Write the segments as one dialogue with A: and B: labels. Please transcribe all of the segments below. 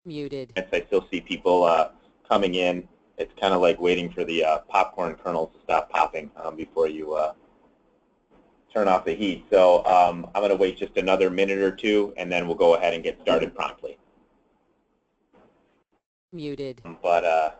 A: Muted.
B: I still see people coming in. It's kind of like waiting for the popcorn kernels to stop popping before you turn off the heat. So I'm going to wait just another minute or two, and then we'll go ahead and get started promptly.
A: Muted.
B: But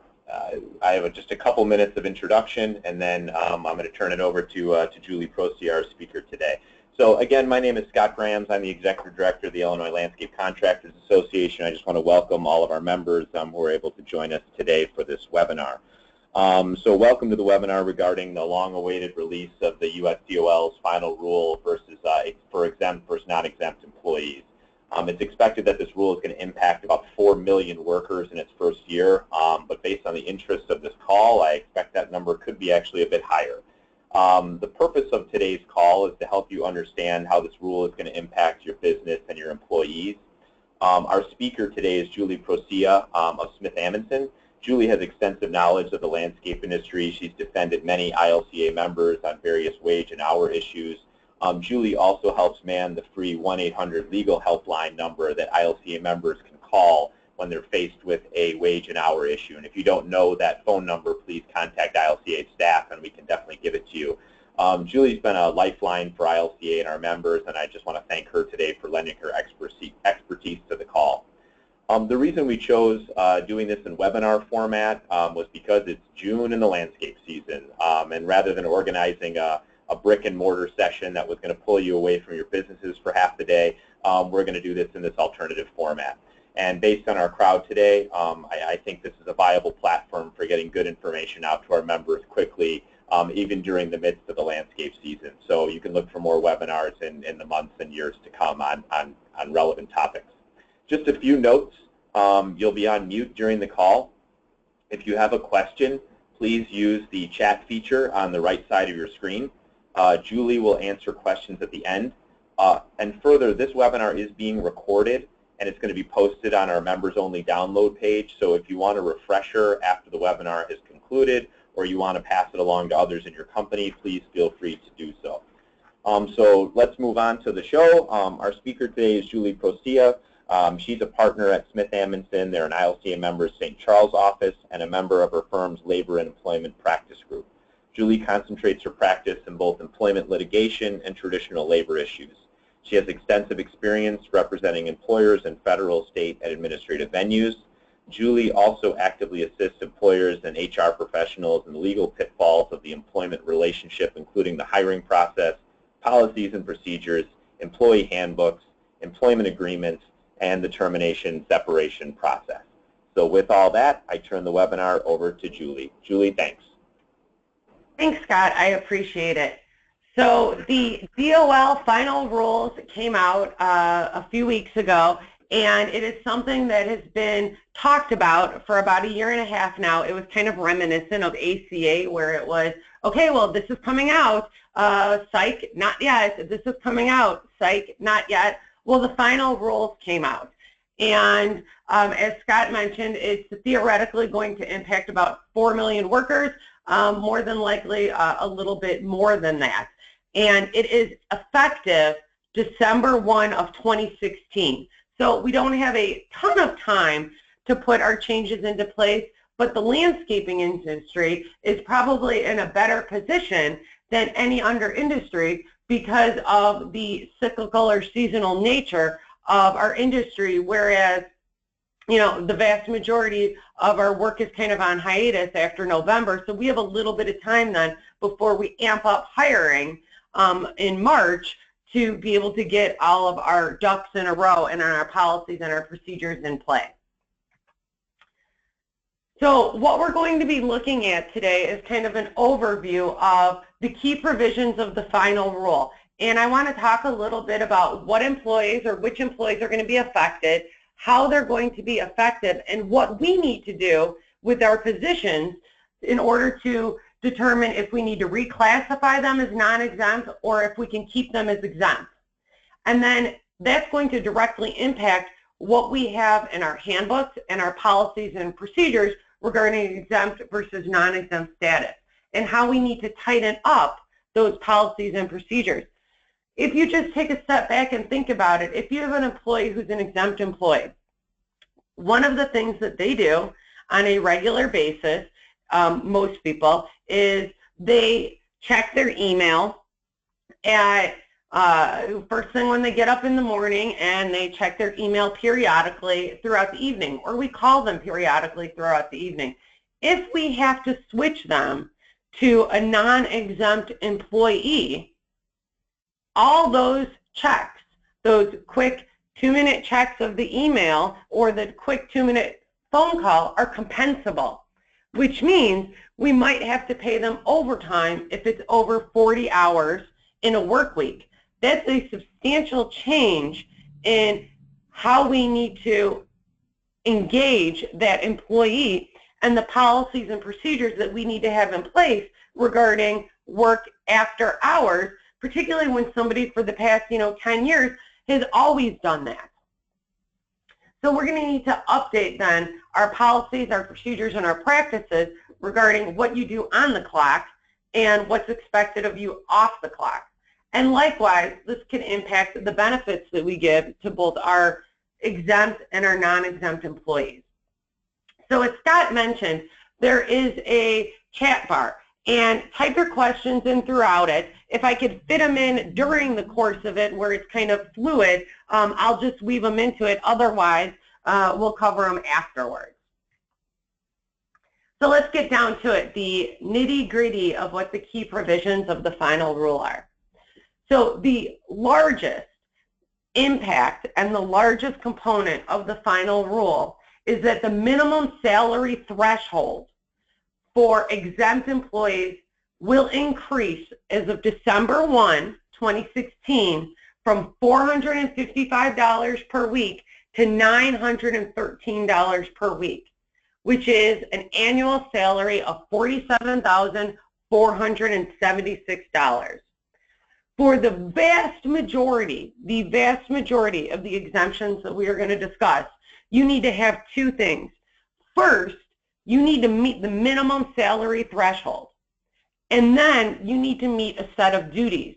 B: I have just a couple minutes of introduction, and then I'm going to turn it over to Julie Proscia, our speaker today. So again, my name is Scott Grahams. I'm the Executive Director of the Illinois Landscape Contractors Association. I just want to welcome all of our members who are able to join us today for this webinar. So welcome to the webinar regarding the long-awaited release of the USDOL's final rule versus for exempt versus non-exempt employees. It's expected that this rule is going to impact about 4 million workers in its first year, but based on the interest of this call, I expect that number could be actually a bit higher. The purpose of today's call is to help you understand how this rule is going to impact your business and your employees. Our speaker today is Julie Proscia of SmithAmundsen. Julie has extensive knowledge of the landscape industry. She's defended many ILCA members on various wage and hour issues. Julie also helps man the free 1-800-LEGAL helpline number that ILCA members can call when they're faced with a wage and hour issue. And if you don't know that phone number, please contact ILCA staff and we can definitely give it to you. Julie's been a lifeline for ILCA and our members, and I just want to thank her today for lending her expertise to the call. The reason we chose doing this in webinar format was because it's June in the landscape season, and rather than organizing a brick and mortar session that was going to pull you away from your businesses for half the day, we're going to do this in this alternative format. And based on our crowd today, I think this is a viable platform for getting good information out to our members quickly, even during the midst of the landscape season. So you can look for more webinars in the months and years to come on relevant topics. Just a few notes. You'll be on mute during the call. If you have a question, please use the chat feature on the right side of your screen. Julie will answer questions at the end. And further, this webinar is being recorded, and it's going to be posted on our members-only download page. So if you want a refresher after the webinar has concluded, or you want to pass it along to others in your company, please feel free to do so. So let's move on to the show. Our speaker today is Julie Proscia. She's a partner at SmithAmundsen. They're an ILCA member's St. Charles office and a member of her firm's Labor and Employment Practice Group. Julie concentrates her practice in both employment litigation and traditional labor issues. She has extensive experience representing employers in federal, state, and administrative venues. Julie also actively assists employers and HR professionals in the legal pitfalls of the employment relationship, including the hiring process, policies and procedures, employee handbooks, employment agreements, and the termination separation process. So with all that, I turn the webinar over to Julie. Julie, thanks.
C: Thanks, Scott. I appreciate it. So the DOL final rules came out a few weeks ago, and it is something that has been talked about for about 1.5 years now. It was kind of reminiscent of ACA, where it was, okay, well, this is coming out, psych, not yet. This is coming out, psych, not yet. Well, the final rules came out. And as Scott mentioned, it's theoretically going to impact about 4 million workers, more than likely a little bit more than that. And it is effective December 1 of 2016. So we don't have a ton of time to put our changes into place, but the landscaping industry is probably in a better position than any other industry because of the cyclical or seasonal nature of our industry, whereas the vast majority of our work is kind of on hiatus after November, so we have a little bit of time then before we amp up hiring in March to be able to get all of our ducks in a row and our policies and our procedures in play. So what we're going to be looking at today is kind of an overview of the key provisions of the final rule. And I want to talk a little bit about what employees or which employees are going to be affected, how they're going to be affected, and what we need to do with our positions in order to determine if we need to reclassify them as non-exempt or if we can keep them as exempt. And then that's going to directly impact what we have in our handbooks and our policies and procedures regarding exempt versus non-exempt status and how we need to tighten up those policies and procedures. If you just take a step back and think about it, if you have an employee who's an exempt employee, one of the things that they do on a regular basis, most people, is they check their email at first thing when they get up in the morning, and they check their email periodically throughout the evening, or we call them periodically throughout the evening. If we have to switch them to a non-exempt employee, all those checks, those quick 2-minute checks of the email or the quick 2-minute phone call, are compensable, which means we might have to pay them overtime if it's over 40 hours in a work week. That's a substantial change in how we need to engage that employee and the policies and procedures that we need to have in place regarding work after hours, particularly when somebody for the past 10 years has always done that. So we're going to need to update then our policies, our procedures, and our practices regarding what you do on the clock and what's expected of you off the clock. And likewise, this can impact the benefits that we give to both our exempt and our non-exempt employees. So as Scott mentioned, there is a chat bar, and type your questions in throughout it. If I could fit them in during the course of it where it's kind of fluid, I'll just weave them into it. Otherwise, we'll cover them afterwards. So let's get down to it, the nitty-gritty of what the key provisions of the final rule are. So the largest impact and the largest component of the final rule is that the minimum salary threshold for exempt employees will increase as of December 1, 2016 from $455 per week to $913 per week, which is an annual salary of $47,476. For the vast majority of the exemptions that we are going to discuss, you need to have two things. First, you need to meet the minimum salary threshold, and then you need to meet a set of duties.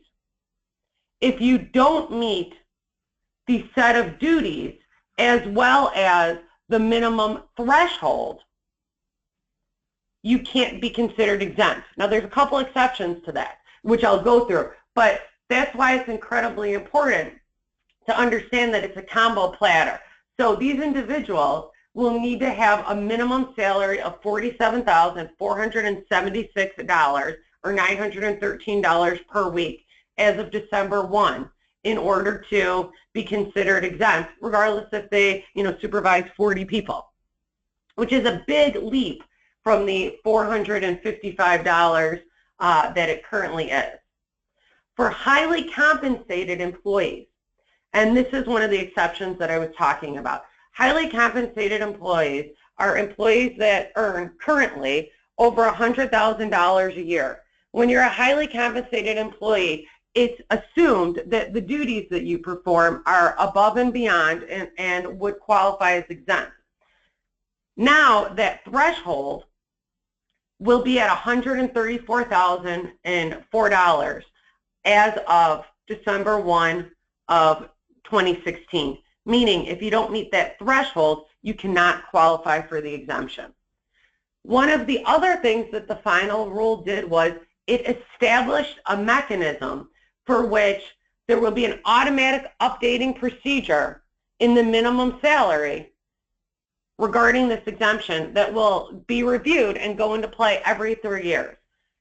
C: If you don't meet the set of duties as well as the minimum threshold, you can't be considered exempt. Now, there's a couple exceptions to that, which I'll go through. But that's why it's incredibly important to understand that it's a combo platter. So these individuals will need to have a minimum salary of $47,476 or $913 per week as of December 1 in order to be considered exempt, regardless if they supervise 40 people, which is a big leap from the $455 that it currently is. For highly compensated employees, and this is one of the exceptions that I was talking about, highly compensated employees are employees that earn currently over $100,000 a year. When you're a highly compensated employee, it's assumed that the duties that you perform are above and beyond and would qualify as exempt. Now that threshold will be at $134,004 as of December 1 of 2016, meaning if you don't meet that threshold, you cannot qualify for the exemption. One of the other things that the final rule did was it established a mechanism for which there will be an automatic updating procedure in the minimum salary regarding this exemption that will be reviewed and go into play every 3 years.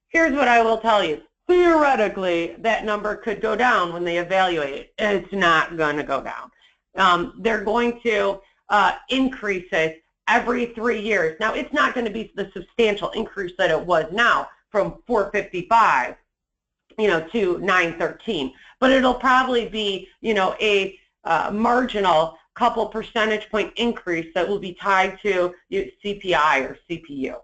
C: Here's what I will tell you. Theoretically, that number could go down when they evaluate it. It's not going to go down. They're going to increase it every 3 years. Now, it's not going to be the substantial increase that it was now from 455, to 913, but it'll probably be, a marginal couple percentage point increase that will be tied to CPI or CPU.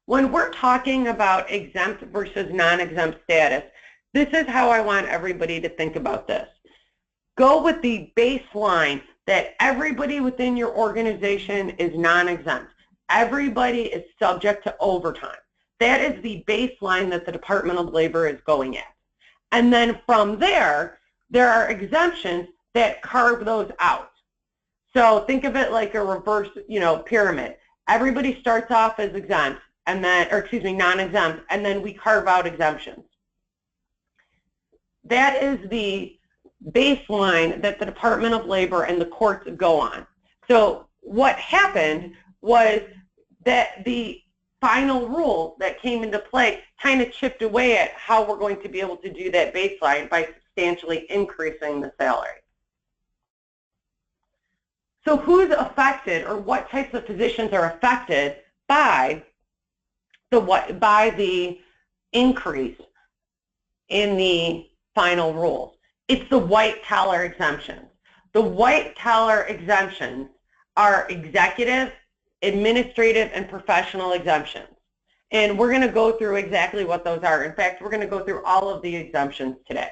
C: When we're talking about exempt versus non-exempt status, this is how I want everybody to think about this. Go with the baseline that everybody within your organization is non-exempt. Everybody is subject to overtime. That is the baseline that the Department of Labor is going at. And then from there are exemptions that carve those out. So think of it like a reverse, pyramid. Everybody starts off as exempt, and then, or excuse me, non-exempt, and then we carve out exemptions. That is the baseline that the Department of Labor and the courts go on. So what happened was that the final rule that came into play kind of chipped away at how we're going to be able to do that baseline by substantially increasing the salary. So who's affected, or what types of positions are affected by the increase in the final rules? It's the white-collar exemptions. The white-collar exemptions are executive, administrative, and professional exemptions. And we're going to go through exactly what those are. In fact, we're going to go through all of the exemptions today.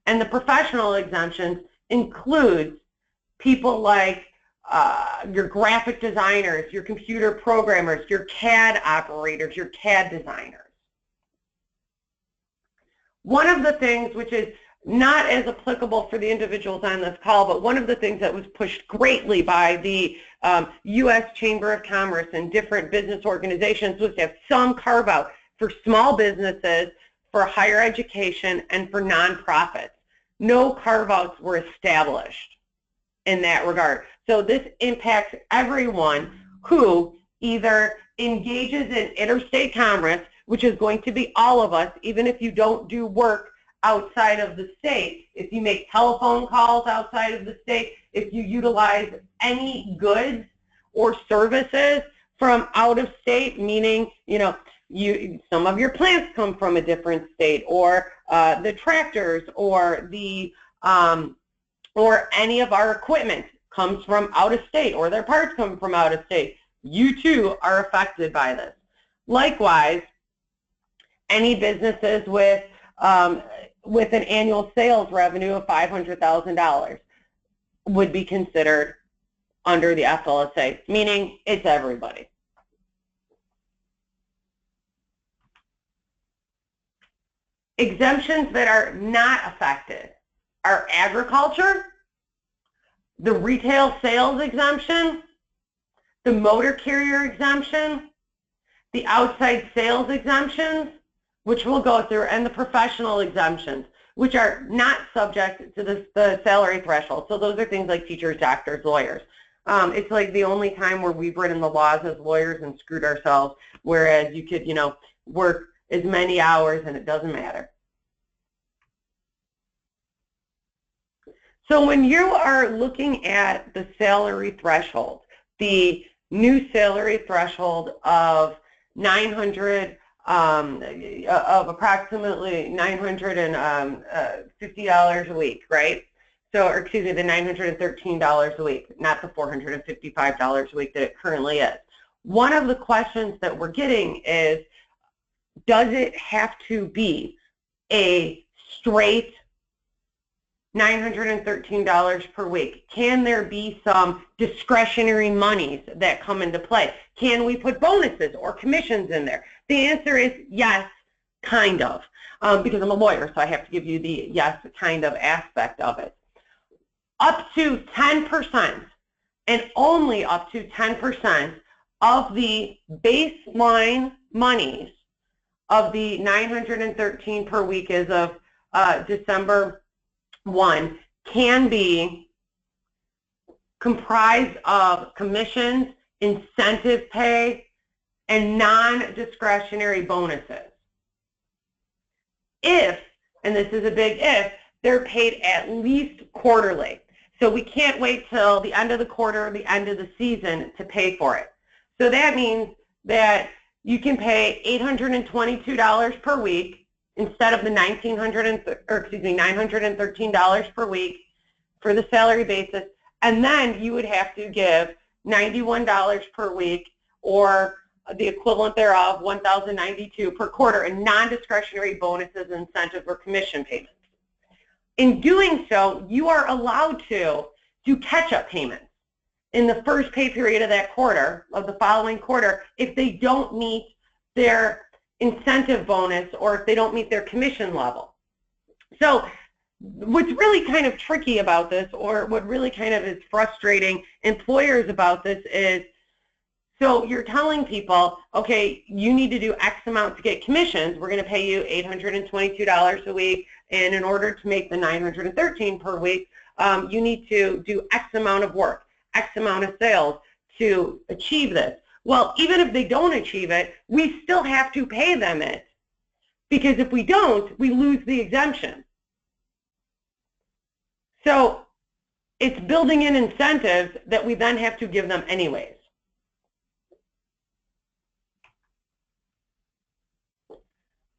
C: And the professional exemptions include people like your graphic designers, your computer programmers, your CAD operators, your CAD designers. One of the things which is not as applicable for the individuals on this call, but one of the things that was pushed greatly by the U.S. Chamber of Commerce and different business organizations was to have some carve-out for small businesses, for higher education, and for nonprofits. No carve-outs were established in that regard. So this impacts everyone who either engages in interstate commerce, which is going to be all of us, even if you don't do work outside of the state. If you make telephone calls outside of the state, if you utilize any goods or services from out of state, meaning, some of your plants come from a different state, or the tractors, or or any of our equipment comes from out of state, or their parts come from out of state, you too are affected by this. Likewise, any businesses with an annual sales revenue of $500,000 would be considered under the FLSA, meaning it's everybody. Exemptions that are not affected are agriculture, the retail sales exemption, the motor carrier exemption, the outside sales exemptions, which we'll go through, and the professional exemptions, which are not subject to the salary threshold. So those are things like teachers, doctors, lawyers. It's like the only time where we've written the laws as lawyers and screwed ourselves, whereas you could, work as many hours and it doesn't matter. So when you are looking at the salary threshold, the new salary threshold of approximately $950 a week, right? So, or excuse me, the $913 a week, not the $455 a week that it currently is. One of the questions that we're getting is, does it have to be a straight $913 per week? Can there be some discretionary monies that come into play? Can we put bonuses or commissions in there? The answer is yes, kind of, because I'm a lawyer, so I have to give you the yes, kind of aspect of it. Up to 10% and only up to 10% of the baseline monies of the $913 per week as of December 1 can be comprised of commissions, incentive pay, and non-discretionary bonuses. If, and this is a big if, they're paid at least quarterly. So we can't wait till the end of the quarter or the end of the season to pay for it. So that means that you can pay $822 per week instead of the $913 per week for the salary basis, and then you would have to give $91 per week, or the equivalent thereof, $1,092 per quarter in non-discretionary bonuses, incentive, or commission payments. In doing so, you are allowed to do catch-up payments in the first pay period of that quarter, of the following quarter, if they don't meet their incentive bonus or if they don't meet their commission level. So what's really kind of tricky about this, or what really kind of is frustrating employers about this is, so you're telling people, okay, you need to do X amount to get commissions. We're going to pay you $822 a week, and in order to make the $913 per week, you need to do X amount of work, X amount of sales to achieve this. Well, even if they don't achieve it, we still have to pay them it, because if we don't, we lose the exemption. So it's building in incentives that we then have to give them anyways.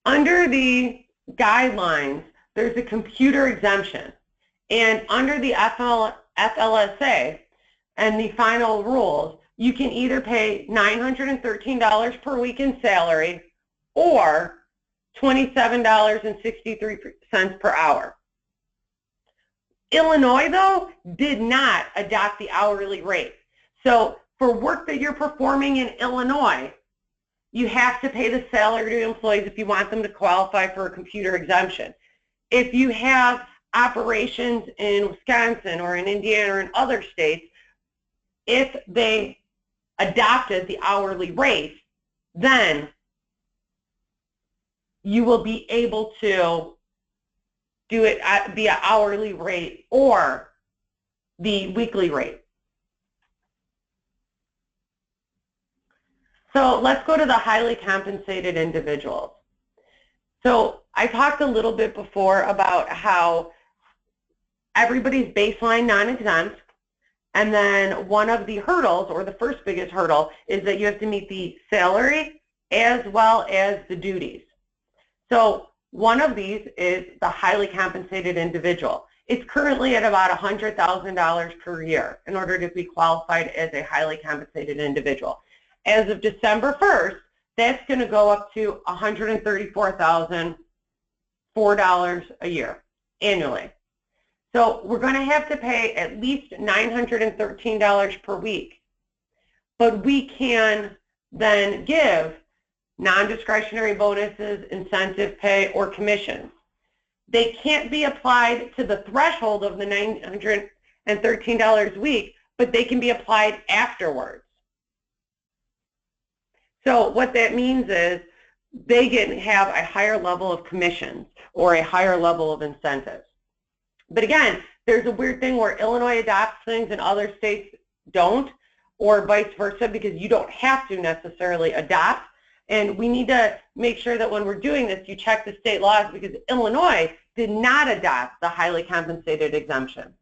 C: Under the guidelines, there's a computer exemption, and under the FLSA and the final rules, you can either pay $913 per week in salary or $27.63 per hour. Illinois, though, did not adopt the hourly rate. So for work that you're performing in Illinois, you have to pay the salary to employees if you want them to qualify for a computer exemption. If you have operations in Wisconsin or in Indiana or in other states, if they adopted the hourly rate, then you will be able to do it via hourly rate or the weekly rate. So let's go to the highly compensated individuals. So I talked a little bit before about how everybody's baseline non-exempt, and then one of the hurdles, or the first biggest hurdle, is that you have to meet the salary as well as the duties. So one of these is the highly compensated individual. It's currently at about $100,000 per year in order to be qualified as a highly compensated individual. As of December 1st, that's going to go up to $134,004 a year annually. So we're going to have to pay at least $913 per week. But we can then give non-discretionary bonuses, incentive pay, or commissions. They can't be applied to the threshold of the $913 a week, but they can be applied afterwards. So what that means is they can have a higher level of commissions or a higher level of incentives. But again, there's a weird thing where Illinois adopts things and other states don't, or vice versa, because you don't have to necessarily adopt. And we need to make sure that when we're doing this, you check the state laws, because Illinois did not adopt the highly compensated exemption.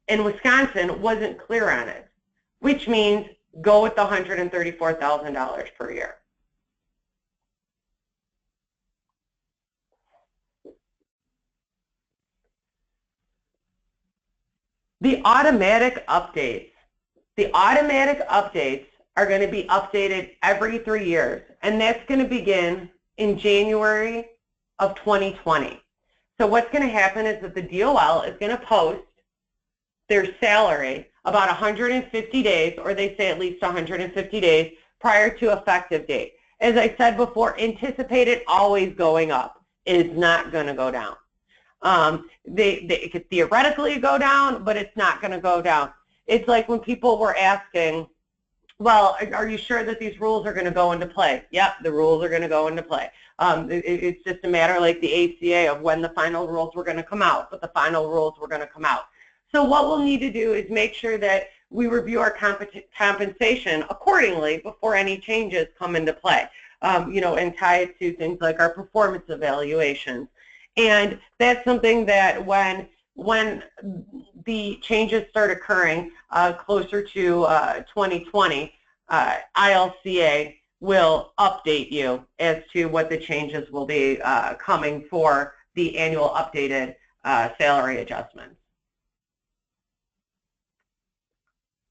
C: And Wisconsin wasn't clear on it, which means go with the $134,000 per year. The automatic updates. The automatic updates are going to be updated every 3 years, and that's going to begin in January of 2020. So what's going to happen is that the DOL is going to post their salary about 150 days, or they say at least 150 days prior to effective date. As I said before, anticipate it always going up. It is not going to go down. It could theoretically go down, but it's not going to go down. It's like when people were asking, well, are you sure that these rules are going to go into play? Yep, the rules are going to go into play. It's just a matter like the ACA of when the final rules were going to come out, but the final rules were going to come out. So what we'll need to do is make sure that we review our compensation accordingly before any changes come into play, and tie it to things like our performance evaluations. And that's something that when the changes start occurring closer to 2020, ILCA will update you as to what the changes will be coming for the annual updated salary adjustments.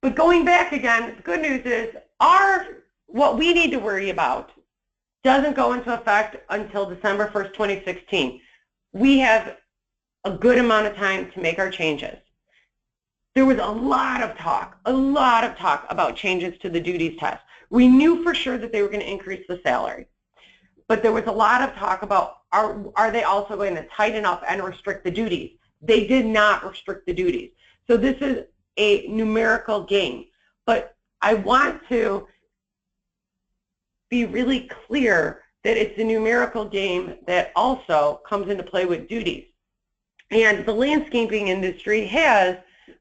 C: But going back again, the good news is what we need to worry about doesn't go into effect until December 1st, 2016. We have a good amount of time to make our changes. There was a lot of talk about changes to the duties test. We knew for sure that they were going to increase the salary. but there was a lot of talk about are they also going to tighten up and restrict the duties? They did not restrict the duties. So this is a numerical game. But I want to be really clear that it's a numerical game that also comes into play with duties. And the landscaping industry has,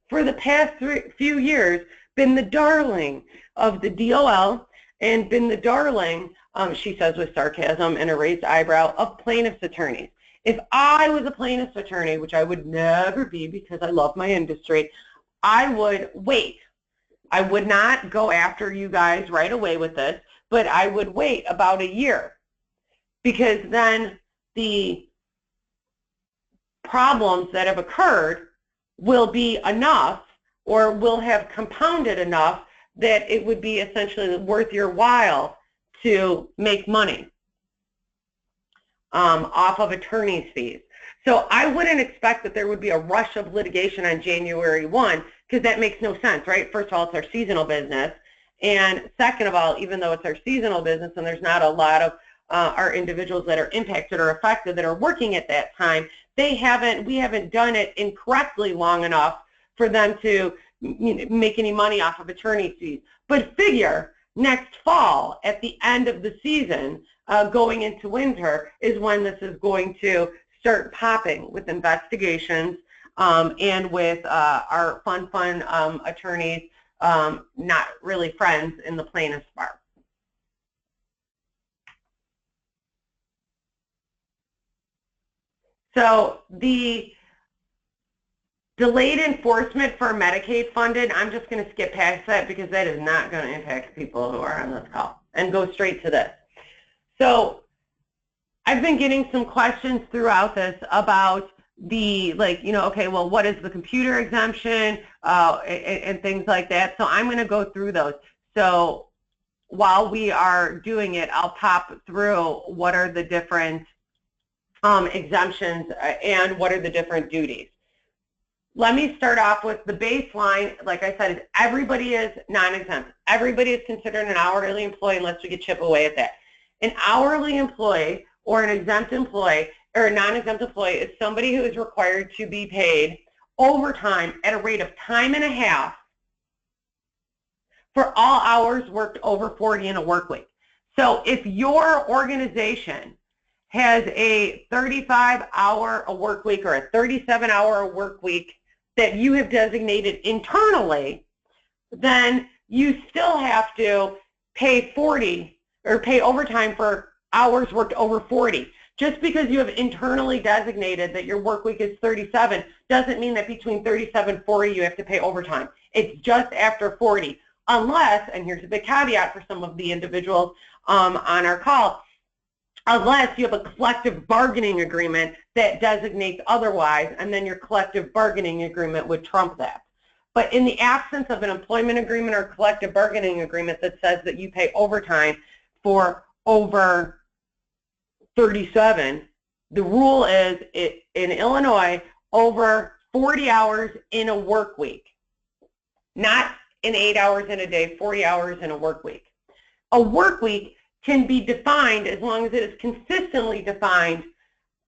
C: for the past few years, been the darling of the DOL and been the darling, she says with sarcasm and a raised eyebrow, of plaintiff's attorneys. If I was a plaintiff's attorney, which I would never be because I love my industry, I would wait. I would not go after you guys right away with this, but I would wait about a year, because then the problems that have occurred will be enough, or will have compounded enough, that it would be essentially worth your while to make money off of attorney's fees. So I wouldn't expect that there would be a rush of litigation on January 1, because that makes no sense, right? First of all, it's our seasonal business. And second of all, even though it's our seasonal business and there's not a lot of our individuals that are impacted or affected that are working at that time, we haven't done it incorrectly long enough for them to make any money off of attorney fees. But figure next fall, at the end of the season, going into winter, is when this is going to start popping with investigations and with our fun attorneys not really friends in the plaintiff's bar. So the delayed enforcement for Medicaid funded, I'm just going to skip past that because that is not going to impact people who are on this call, and go straight to this. So I've been getting some questions throughout this about the, okay, well, what is the computer exemption and things like that. So I'm going to go through those. So while we are doing it, I'll pop through what are the different exemptions and what are the different duties. Let me start off with the baseline. Like I said, is everybody is non-exempt. Everybody is considered an hourly employee unless we could chip away at that. An hourly employee or an exempt employee or a non-exempt employee is somebody who is required to be paid overtime at a rate of time and a half for all hours worked over 40 in a work week. So if your organization has a 35-hour a work week or a 37-hour a work week that you have designated internally, then you still have to pay 40 or pay overtime for hours worked over 40. Just because you have internally designated that your work week is 37 doesn't mean that between 37 and 40 you have to pay overtime. It's just after 40, unless, and here's a big caveat for some of the individuals on our call, unless you have a collective bargaining agreement that designates otherwise, and then your collective bargaining agreement would trump that. But in the absence of an employment agreement or collective bargaining agreement that says that you pay overtime for over 37, the rule is in Illinois over 40 hours in a work week, not in 8 hours in a day, 40 hours in a work week. A work week can be defined, as long as it is consistently defined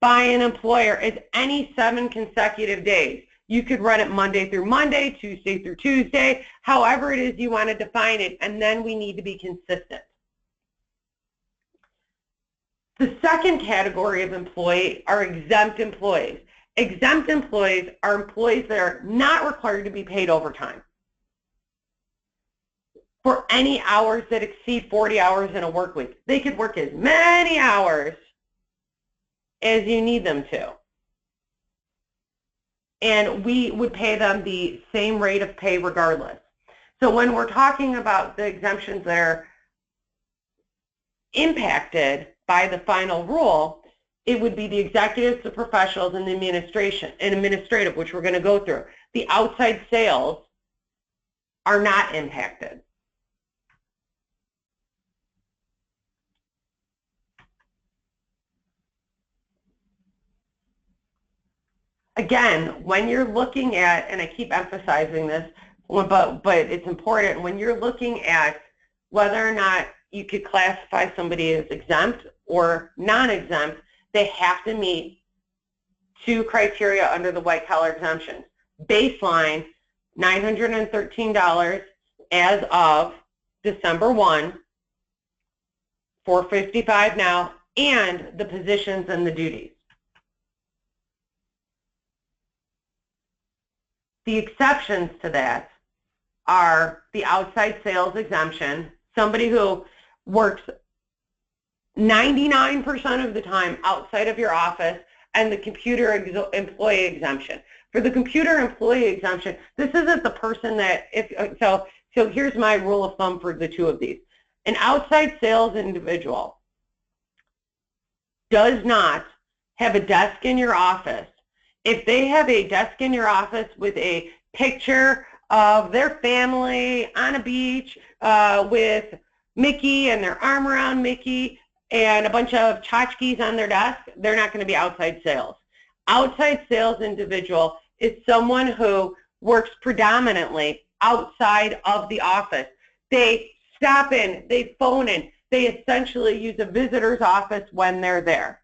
C: by an employer, as any 7 consecutive days. You could run it Monday through Monday, Tuesday through Tuesday, however it is you want to define it, and then we need to be consistent. The second category of employee are exempt employees. Exempt employees are employees that are not required to be paid overtime for any hours that exceed 40 hours in a work week. They could work as many hours as you need them to. And we would pay them the same rate of pay regardless. So when we're talking about the exemptions that are impacted by the final rule, it would be the executives, the professionals, and the administrative, which we're going to go through. The outside sales are not impacted. Again, when you're looking at, and I keep emphasizing this, but it's important, when you're looking at whether or not you could classify somebody as exempt or non-exempt, they have to meet 2 criteria under the white-collar exemptions. Baseline, $913 as of December 1, $455 now, and the positions and the duties. The exceptions to that are the outside sales exemption, somebody who works 99% of the time outside of your office, and the computer employee exemption. For the computer employee exemption, this isn't the person that, so here's my rule of thumb for the 2 of these. An outside sales individual does not have a desk in your office. If they have a desk in your office with a picture of their family on a beach with Mickey and their arm around Mickey and a bunch of tchotchkes on their desk, they're not going to be outside sales. Outside sales individual is someone who works predominantly outside of the office. They stop in, they phone in, they essentially use a visitor's office when they're there.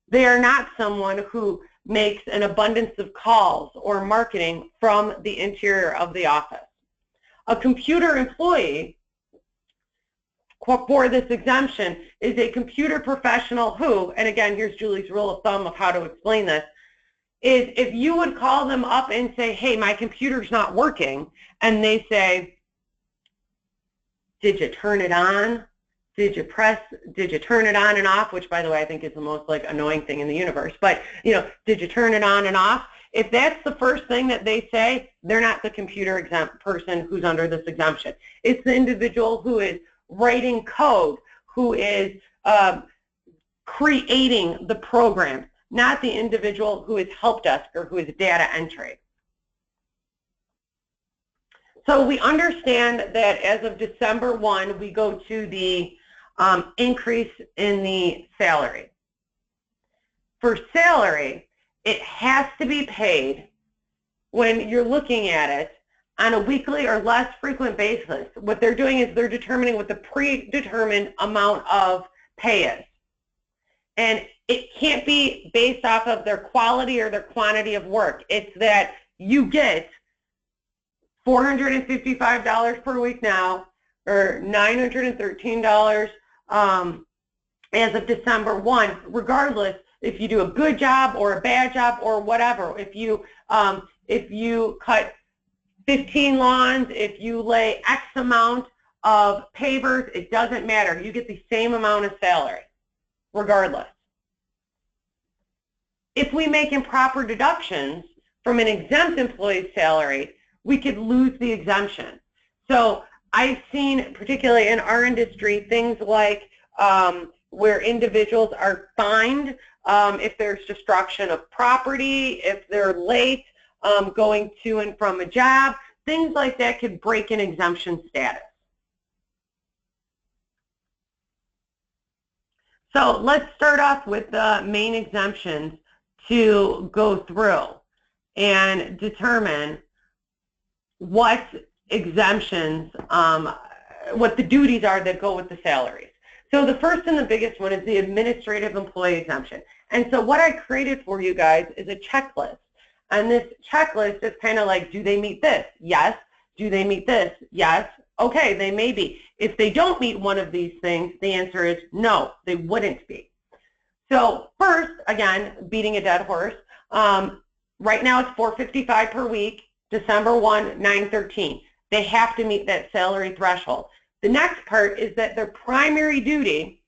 C: They are not someone who makes an abundance of calls or marketing from the interior of the office. A computer employee for this exemption is a computer professional who, and again, here's Julie's rule of thumb of how to explain this, is if you would call them up and say, hey, my computer's not working, and they say, did you turn it on? Did you turn it on and off? Which, by the way, I think is the most annoying thing in the universe. But, did you turn it on and off? If that's the first thing that they say, they're not the computer exempt person who's under this exemption. It's the individual who is writing code, who is creating the program, not the individual who is help desk or who is data entry. So we understand that as of December 1, we go to the increase in the salary. For salary, it has to be paid when you're looking at it on a weekly or less frequent basis. What they're doing is they're determining what the predetermined amount of pay is. And it can't be based off of their quality or their quantity of work. It's that you get $455 per week now, or $913 as of December 1, regardless if you do a good job or a bad job or whatever. If you cut 15 lawns, if you lay X amount of pavers, it doesn't matter. You get the same amount of salary, regardless. If we make improper deductions from an exempt employee's salary, we could lose the exemption. So I've seen, particularly in our industry, things like where individuals are fined if there's destruction of property, if they're late going to and from a job, things like that could break an exemption status. So let's start off with the main exemptions to go through and determine what exemptions, what the duties are that go with the salaries. So the first and the biggest one is the administrative employee exemption. And so what I created for you guys is a checklist. And this checklist is kind of like, do they meet this? Yes. Do they meet this? Yes. Okay, they may be. If they don't meet one of these things, the answer is no, they wouldn't be. So first, again, beating a dead horse, right now it's $455 per week, December 1, $913. They have to meet that salary threshold. The next part is that their primary duty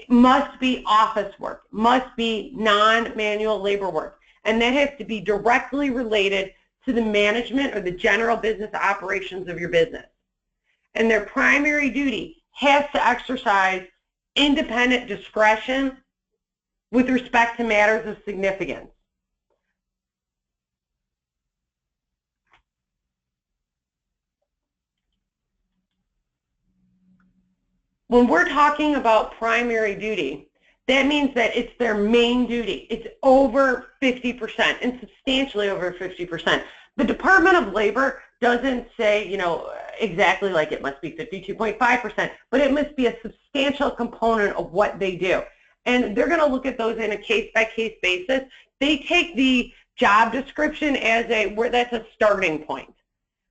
C: must be office work, must be non-manual labor work, and that has to be directly related to the management or the general business operations of your business. And their primary duty has to exercise independent discretion with respect to matters of significance. When we're talking about primary duty, that means that it's their main duty. It's over 50% and substantially over 50%. The Department of Labor doesn't say, exactly like it must be 52.5%, but it must be a substantial component of what they do. And they're going to look at those in a case-by-case basis. They take the job description as that's a starting point,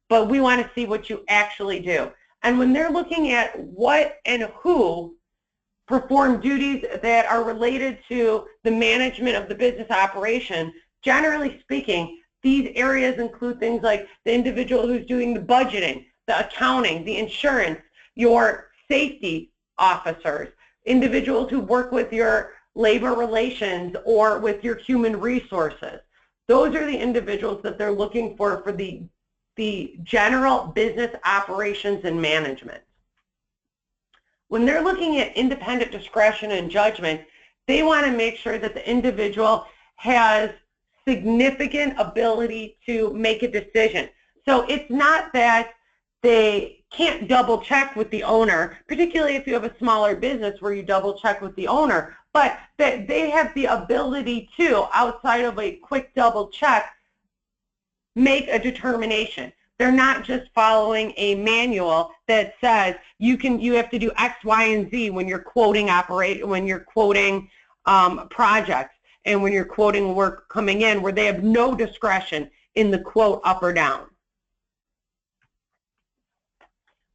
C: but we want to see what you actually do. And when they're looking at what and who perform duties that are related to the management of the business operation, generally speaking, these areas include things like the individual who's doing the budgeting, the accounting, the insurance, your safety officers, individuals who work with your labor relations or with your human resources. Those are the individuals that they're looking for the general business operations and management. When they're looking at independent discretion and judgment, they want to make sure that the individual has significant ability to make a decision. So it's not that they can't double check with the owner, particularly if you have a smaller business where you double check with the owner, but that they have the ability to, outside of a quick double check, make a determination. They're not just following a manual that says you have to do X, Y, and Z when you're quoting projects and when you're quoting work coming in, where they have no discretion in the quote up or down.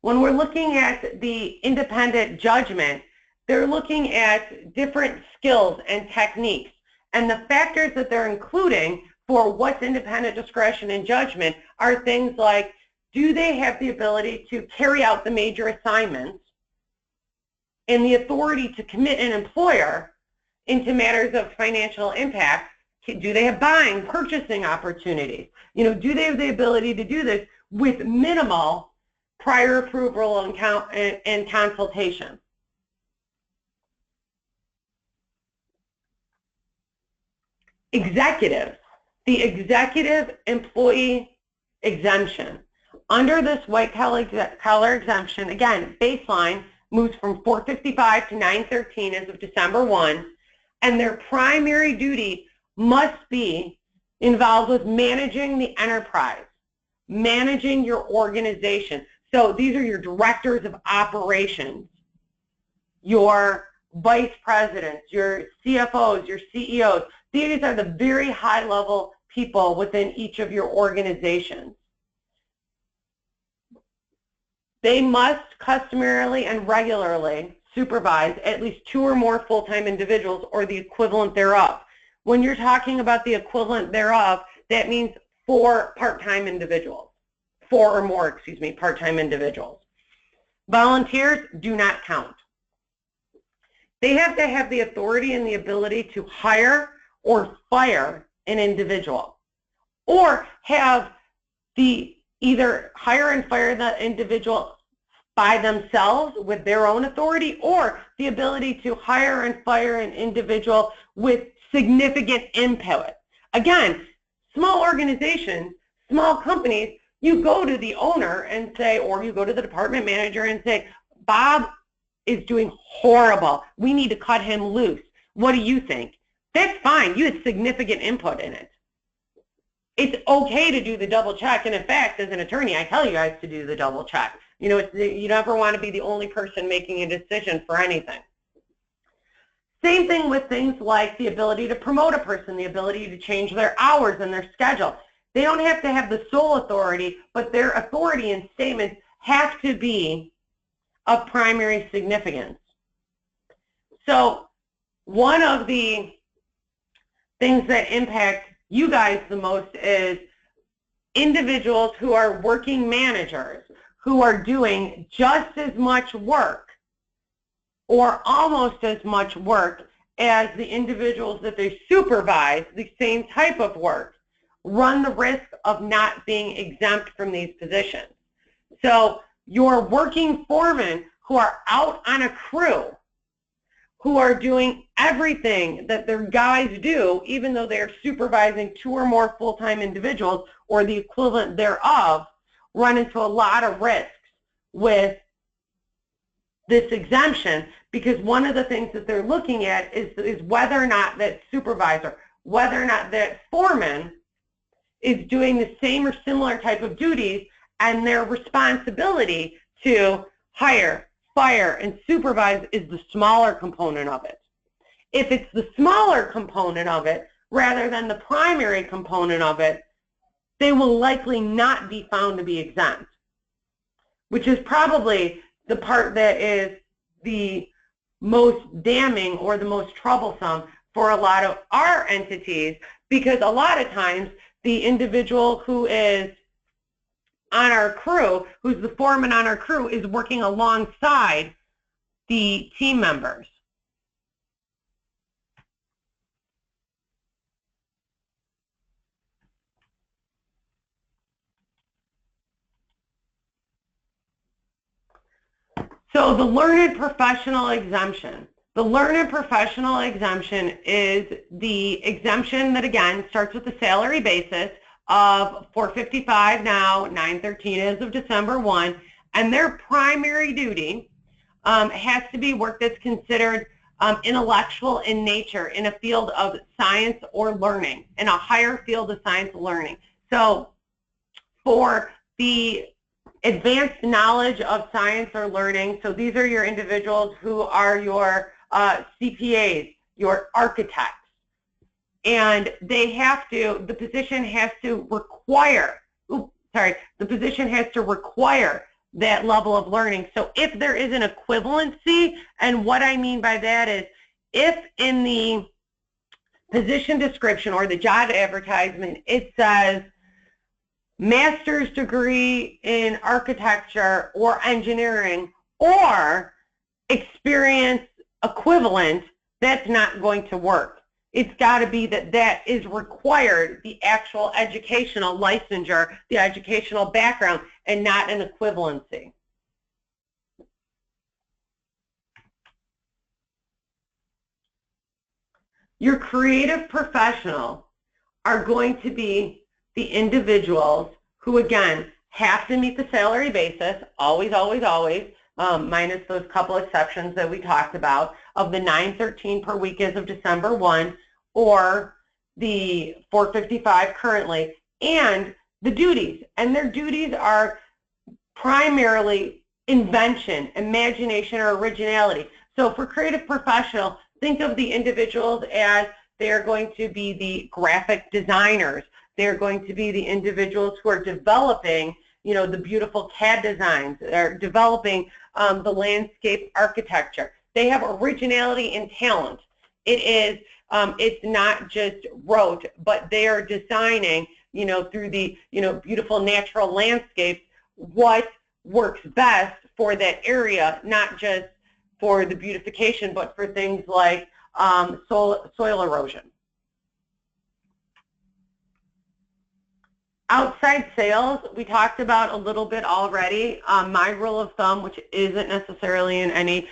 C: When we're looking at the independent judgment, they're looking at different skills and techniques, and the factors that they're including for what's independent discretion and judgment are things like, do they have the ability to carry out the major assignments and the authority to commit an employer into matters of financial impact? Do they have buying, purchasing opportunities? Do they have the ability to do this with minimal prior approval and consultation? Executives. The executive employee exemption. Under this white-collar exemption, again, baseline moves from 455 to 913 as of December 1, and their primary duty must be involved with managing the enterprise, managing your organization. So these are your directors of operations, your vice presidents, your CFOs, your CEOs. These are the very high-level people within each of your organizations. They must customarily and regularly supervise at least 2 or more full-time individuals or the equivalent thereof. When you're talking about the equivalent thereof, that means 4 part-time individuals. 4 or more, part-time individuals. Volunteers do not count. They have to have the authority and the ability to hire or fire an individual, or have either hire and fire the individual by themselves with their own authority, or the ability to hire and fire an individual with significant input. Again, small organizations, small companies, you go to the owner and say, or you go to the department manager and say, Bob is doing horrible. We need to cut him loose. What do you think? That's fine. You had significant input in it. It's okay to do the double check, and in fact, as an attorney, I tell you guys to do the double check. You never want to be the only person making a decision for anything. Same thing with things like the ability to promote a person, the ability to change their hours and their schedule. They don't have to have the sole authority, but their authority and statements have to be of primary significance. So one of the things that impact you guys the most is individuals who are working managers, who are doing just as much work or almost as much work as the individuals that they supervise, the same type of work, run the risk of not being exempt from these positions. So your working foremen who are out on a crew, who are doing everything that their guys do, even though they're supervising 2 or more full-time individuals or the equivalent thereof, run into a lot of risks with this exemption, because one of the things that they're looking at is whether or not that supervisor, whether or not that foreman is doing the same or similar type of duties and their responsibility to hire, fire, and supervise is the smaller component of it. If it's the smaller component of it rather than the primary component of it, they will likely not be found to be exempt, which is probably the part that is the most damning or the most troublesome for a lot of our entities, because a lot of times the individual who is on our crew, who's the foreman on our crew, is working alongside the team members. So the learned professional exemption. The learned professional exemption is the exemption that, again, starts with the salary basis of $455 now, $913 as of December 1, and their primary duty has to be work that's considered intellectual in nature in a field of science or learning, in a higher field of science learning. So for the advanced knowledge of science or learning, so these are your individuals who are your CPAs, your architects, and they have to, the position has to require, the position has to require that level of learning. So if there is an equivalency, and what I mean by that is, if in the position description or the job advertisement it says master's degree in architecture or engineering or experience equivalent, that's not going to work. It's got to be that that is required, the actual educational licensure, the educational background, and not an equivalency. Your creative professionals are going to be the individuals who, again, have to meet the salary basis, always, always, always, minus those couple exceptions that we talked about, of the $913 per week as of December 1, or the $455 currently, and the duties. And their duties are primarily invention, imagination, or originality. So for creative professional, think of the individuals as they're going to be the graphic designers. They're going to be the individuals who are developing, you know, the beautiful CAD designs. They're developing the landscape architecture. They have originality and talent. It is, it's not just rote, but they are designing, you know, through the, you know, beautiful natural landscapes, what works best for that area, not just for the beautification, but for things like soil erosion. Outside sales, we talked about a little bit already. My rule of thumb, which isn't necessarily in any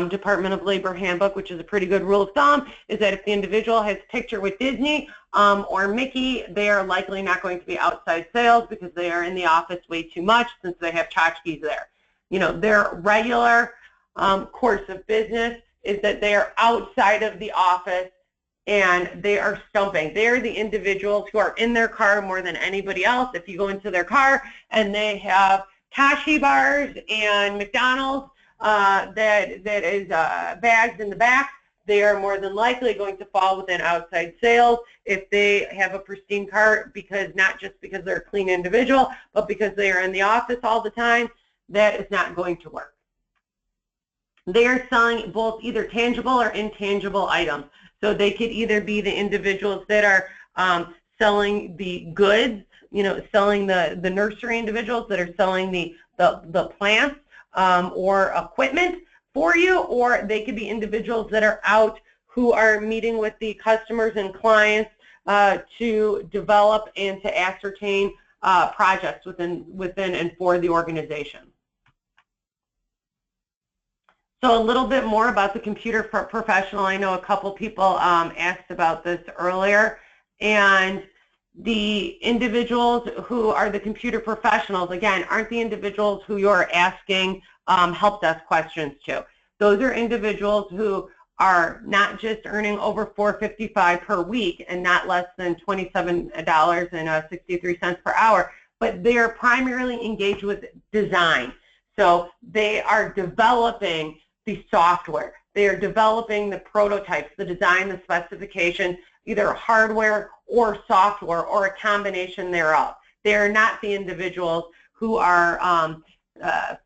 C: Department of Labor handbook, which is a pretty good rule of thumb, is that if the individual has a picture with Disney or Mickey, they are likely not going to be outside sales because they are in the office way too much since they have tchotchkes there. You know, their regular course of business is that they are outside of the office and they are stumping. They're the individuals who are in their car more than anybody else. If you go into their car and they have Tashi bars and McDonald's that is bags in the back, they are more than likely going to fall within outside sales. If they have a pristine car, because not just because they're a clean individual, but because they are in the office all the time, that is not going to work. They are selling both either tangible or intangible items. So they could either be the individuals that are selling the goods, you know, selling the nursery individuals that are selling the plants or equipment for you, or they could be individuals that are out who are meeting with the customers and clients to develop and to ascertain projects within and for the organization. So a little bit more about the computer professional. I know a couple people asked about this earlier, and the individuals who are the computer professionals, again, aren't the individuals who you're asking help desk questions to. Those are individuals who are not just earning over $455 per week and not less than $27.63 per hour. but they are primarily engaged with design. So they are developing the software. They are developing the prototypes, the design, the specifications, either hardware or software or a combination thereof. They are not the individuals who are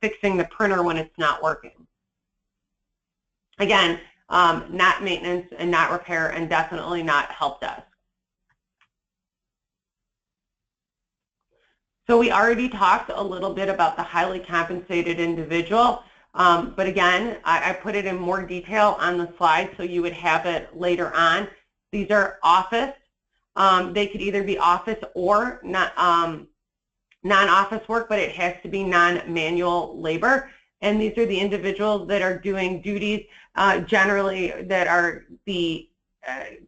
C: fixing the printer when it's not working. Again, not maintenance and not repair, and definitely not help desk. So we already talked a little bit about the highly compensated individual, but again, I put it in more detail on the slide so you would have it later on. These are office. They could either be office or non-office work, but it has to be non-manual labor. And these are the individuals that are doing duties generally that are the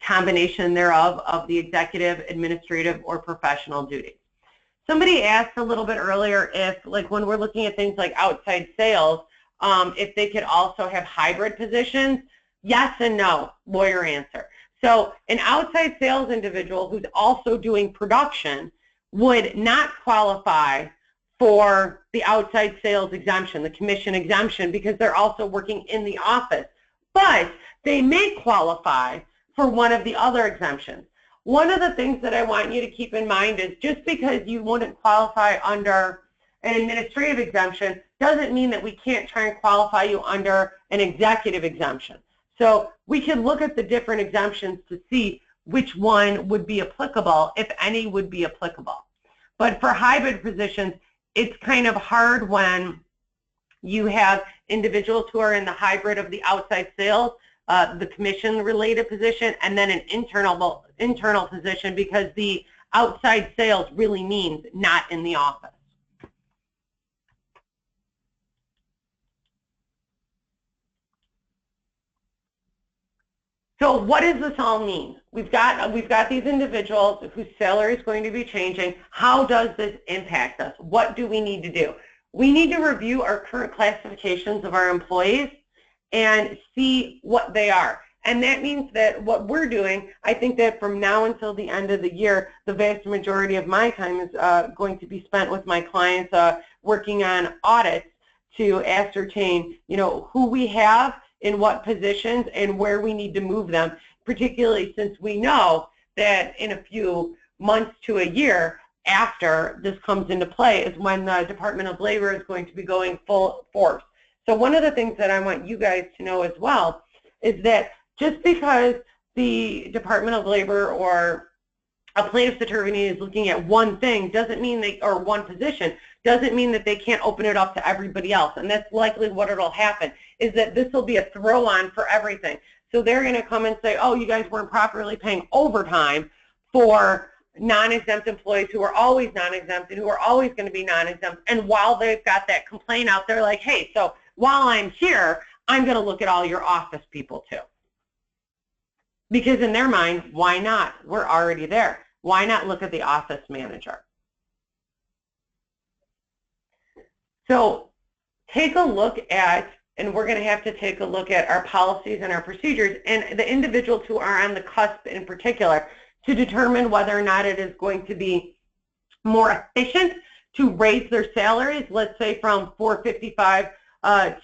C: combination thereof of the executive, administrative, or professional duties. Somebody asked a little bit earlier if, like when we're looking at things like outside sales, if they could also have hybrid positions. Yes and no, lawyer answer. So an outside sales individual who's also doing production would not qualify for the outside sales exemption, the commission exemption, because they're also working in the office. But they may qualify for one of the other exemptions. One of the things that I want you to keep in mind is just because you wouldn't qualify under an administrative exemption doesn't mean that we can't try and qualify you under an executive exemption. So we can look at the different exemptions to see which one would be applicable, if any would be applicable. But for hybrid positions, it's kind of hard when you have individuals who are in the hybrid of the outside sales, the commission-related position, and then an internal position, because the outside sales really means not in the office. So what does this all mean? We've got these individuals whose salary is going to be changing. How does this impact us? What do we need to do? We need to review our current classifications of our employees and see what they are. And that means that what we're doing, I think that from now until the end of the year, the vast majority of my time is going to be spent with my clients working on audits to ascertain, who we have in what positions and where we need to move them, particularly since we know that in a few months to a year after this comes into play is when the Department of Labor is going to be going full force. So one of the things that I want you guys to know as well is that just because the Department of Labor or a plaintiff's attorney is looking at one thing doesn't mean or one position, doesn't mean that they can't open it up to everybody else. And that's likely what it'll happen, is that this will be a throw-on for everything. So they're going to come and say, oh, you guys weren't properly paying overtime for non-exempt employees who are always non-exempt and who are always going to be non-exempt. And while they've got that complaint out, they're like, hey, so while I'm here, I'm going to look at all your office people too. Because in their mind, why not? We're already there. Why not look at the office manager? So take a look at, and we're going to have to take a look at our policies and our procedures and the individuals who are on the cusp in particular to determine whether or not it is going to be more efficient to raise their salaries, let's say from $455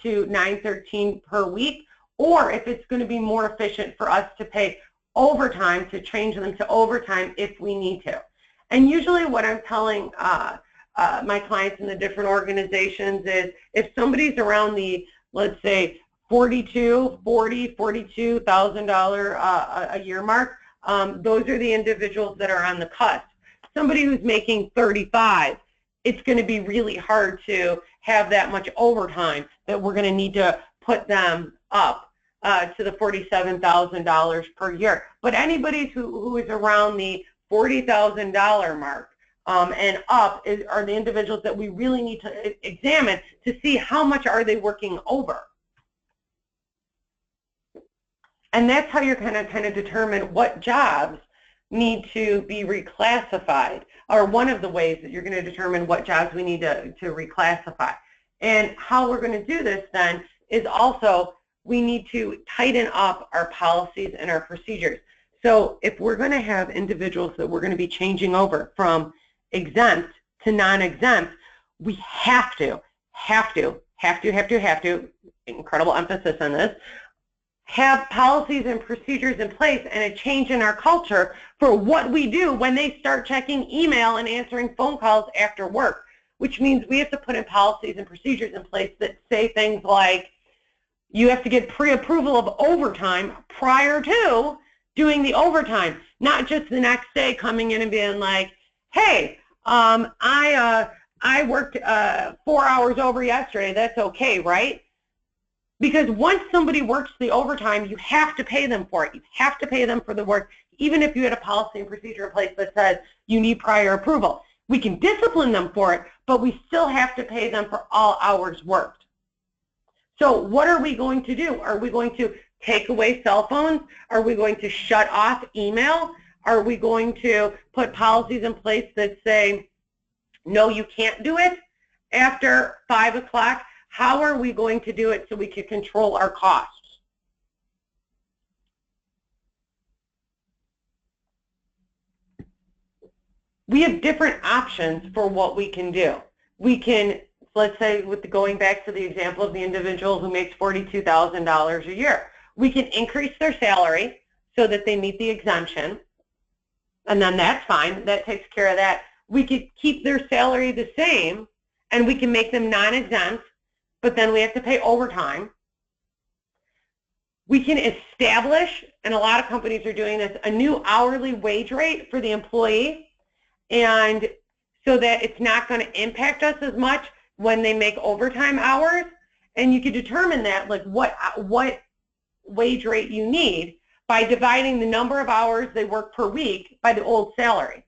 C: to $913 per week, or if it's going to be more efficient for us to pay overtime, to change them to overtime if we need to. And usually what I'm telling my clients in the different organizations is if somebody's around the, let's say, $42,000 a year mark, those are the individuals that are on the cusp. Somebody who's making 35, it's going to be really hard to have that much overtime that we're going to need to put them up to the $47,000 per year. But anybody who is around the $40,000 mark and up are the individuals that we really need to examine to see how much are they working over. And that's how you're going to kind of determine what jobs need to be reclassified, or one of the ways that you're going to determine what jobs we need to reclassify. And how we're going to do this then is also we need to tighten up our policies and our procedures. So if we're going to have individuals that we're going to be changing over from exempt to non-exempt, we have to, incredible emphasis on this, have policies and procedures in place and a change in our culture for what we do when they start checking email and answering phone calls after work, which means we have to put in policies and procedures in place that say things like, you have to get pre-approval of overtime prior to doing the overtime, not just the next day coming in and being like, hey, I worked 4 hours over yesterday, that's okay, right? Because once somebody works the overtime, you have to pay them for it. You have to pay them for the work, even if you had a policy and procedure in place that says you need prior approval. We can discipline them for it, but we still have to pay them for all hours worked. So what are we going to do? Are we going to take away cell phones? Are we going to shut off email? Are we going to put policies in place that say, no, you can't do it after 5 o'clock? How are we going to do it so we can control our costs? We have different options for what we can do. We can, let's say, going back to the example of the individual who makes $42,000 a year, we can increase their salary so that they meet the exemption, and then that's fine. That takes care of that. We could keep their salary the same, and we can make them non-exempt, but then we have to pay overtime. We can establish, and a lot of companies are doing this, a new hourly wage rate for the employee, and so that it's not going to impact us as much when they make overtime hours. And you can determine that, like what wage rate you need by dividing the number of hours they work per week by the old salary.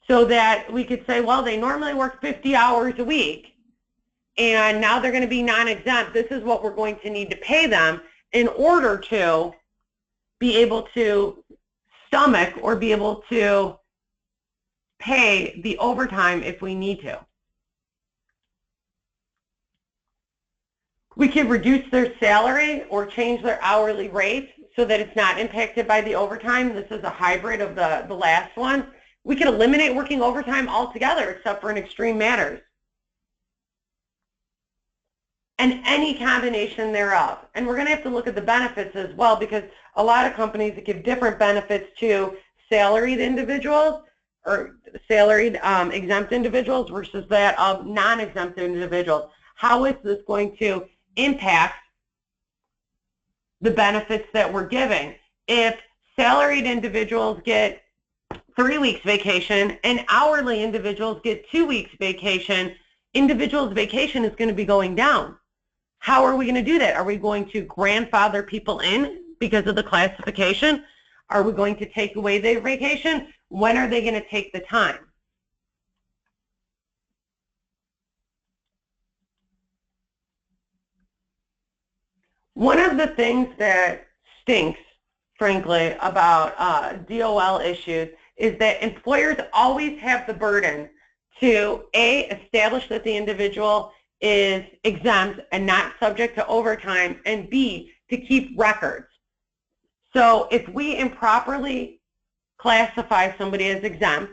C: So that we could say, well, they normally work 50 hours a week, and now they're going to be non-exempt. This is what we're going to need to pay them in order to be able to stomach or be able to pay the overtime if we need to. We can reduce their salary or change their hourly rate so that it's not impacted by the overtime. This is a hybrid of the last one. We can eliminate working overtime altogether except for in extreme matters. And any combination thereof. And we're going to have to look at the benefits as well, because a lot of companies give different benefits to salaried individuals or salaried exempt individuals versus that of non-exempt individuals. How is this going to impact the benefits that we're giving? If salaried individuals get 3 weeks vacation and hourly individuals get 2 weeks vacation, individuals' vacation is going to be going down. How are we going to do that? Are we going to grandfather people in because of the classification? Are we going to take away their vacation? When are they going to take the time? One of the things that stinks, frankly, about DOL issues is that employers always have the burden to A, establish that the individual is exempt and not subject to overtime, and B, to keep records. So if we improperly classify somebody as exempt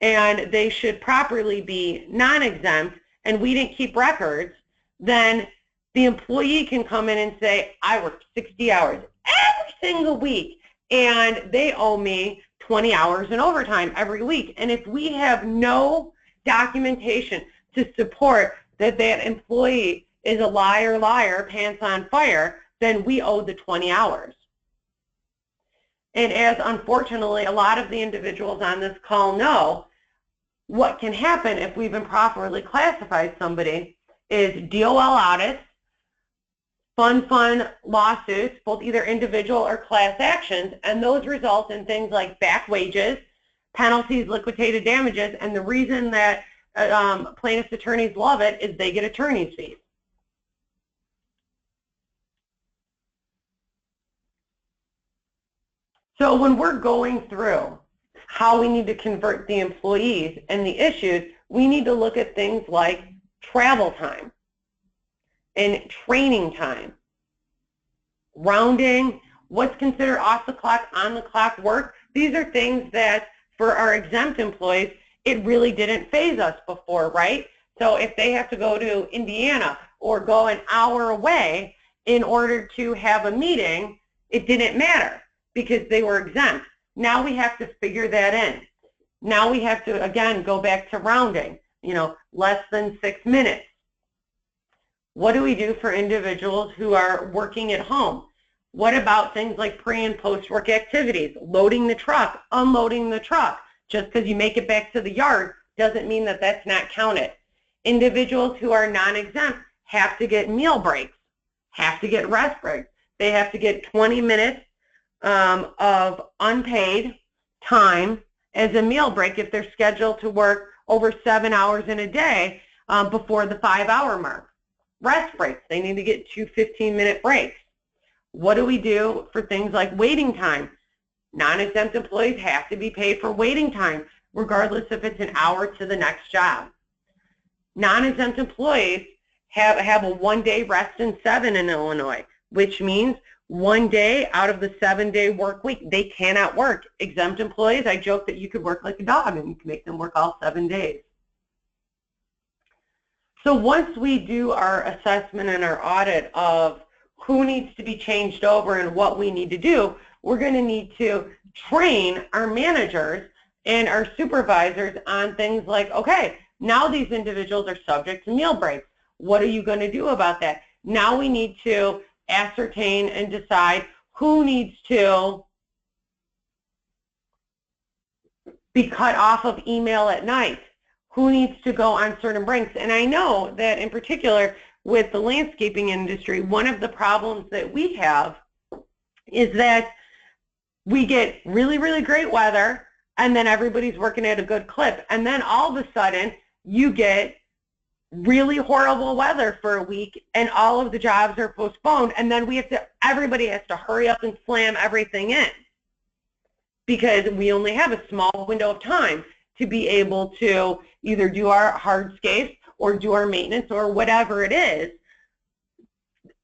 C: and they should properly be non-exempt and we didn't keep records, then the employee can come in and say, I worked 60 hours every single week and they owe me 20 hours in overtime every week. And if we have no documentation to support that that employee is a liar, pants on fire, then we owe the 20 hours. And as unfortunately a lot of the individuals on this call know, what can happen if we've improperly classified somebody is DOL audits, fun lawsuits, both either individual or class actions, and those result in things like back wages, penalties, liquidated damages, and the reason that plaintiffs' attorneys love it is they get attorney's fees. So when we're going through how we need to convert the employees and the issues, we need to look at things like travel time and training time, rounding, what's considered off the clock, on the clock work. These are things that for our exempt employees, it really didn't faze us before, right? So if they have to go to Indiana or go an hour away in order to have a meeting, it didn't matter because they were exempt. Now we have to figure that in. Now we have to, again, go back to rounding, less than 6 minutes. What do we do for individuals who are working at home? What about things like pre- and post-work activities, loading the truck, unloading the truck? Just because you make it back to the yard doesn't mean that that's not counted. Individuals who are non-exempt have to get meal breaks, have to get rest breaks. They have to get 20 minutes of unpaid time as a meal break if they're scheduled to work over 7 hours in a day before the 5-hour mark. Rest breaks, they need to get 2 15-minute breaks. What do we do for things like waiting time? Non-exempt employees have to be paid for waiting time, regardless if it's an hour to the next job. Non-exempt employees have a 1-day rest in 7 in Illinois, which means 1 day out of the 7-day work week, they cannot work. Exempt employees, I joke that you could work like a dog and you can make them work all 7 days. So once we do our assessment and our audit of who needs to be changed over and what we need to do, we're going to need to train our managers and our supervisors on things like, okay, now these individuals are subject to meal breaks. What are you going to do about that? Now we need to ascertain and decide who needs to be cut off of email at night, who needs to go on certain breaks. And I know that in particular with the landscaping industry, one of the problems that we have is that we get really, really great weather and then everybody's working at a good clip. And then all of a sudden you get really horrible weather for a week and all of the jobs are postponed, and then everybody has to hurry up and slam everything in because we only have a small window of time to be able to either do our hardscapes or do our maintenance or whatever it is.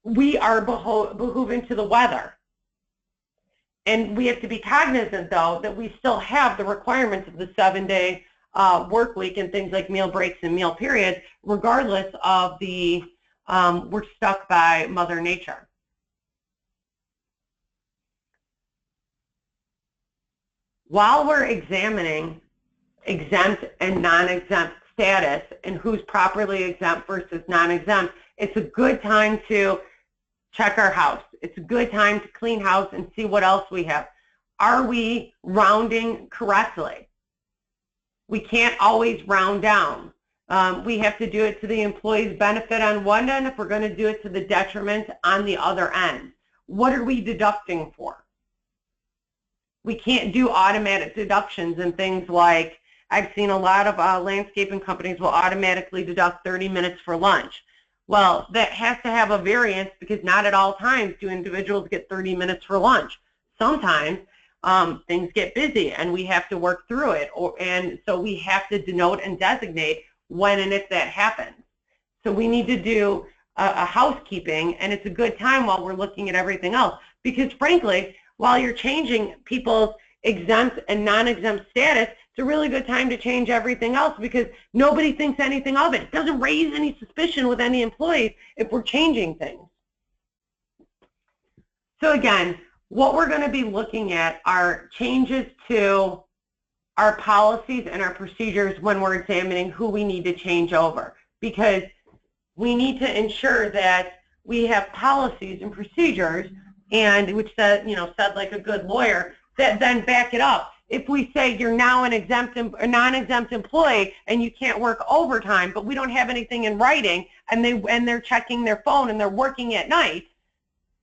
C: We are beholden to the weather. And we have to be cognizant, though, that we still have the requirements of the 7-day work week and things like meal breaks and meal periods, regardless of we're stuck by Mother Nature. While we're examining exempt and non-exempt status and who's properly exempt versus non-exempt, it's a good time to check our house. It's a good time to clean house and see what else we have. Are we rounding correctly? We can't always round down. We have to do it to the employee's benefit on one end if we're going to do it to the detriment on the other end. What are we deducting for? We can't do automatic deductions and things like, I've seen a lot of landscaping companies will automatically deduct 30 minutes for lunch. Well, that has to have a variance because not at all times do individuals get 30 minutes for lunch. Sometimes things get busy and we have to work through it, and so we have to denote and designate when and if that happens. So we need to do a housekeeping, and it's a good time while we're looking at everything else, because frankly, while you're changing people's exempt and non-exempt status, it's a really good time to change everything else because nobody thinks anything of it. It doesn't raise any suspicion with any employees if we're changing things. So again, what we're going to be looking at are changes to our policies and our procedures when we're examining who we need to change over, because we need to ensure that we have policies and procedures, and which said like a good lawyer, that then back it up. If we say you're now a non-exempt employee and you can't work overtime, but we don't have anything in writing, and they're checking their phone and they're working at night,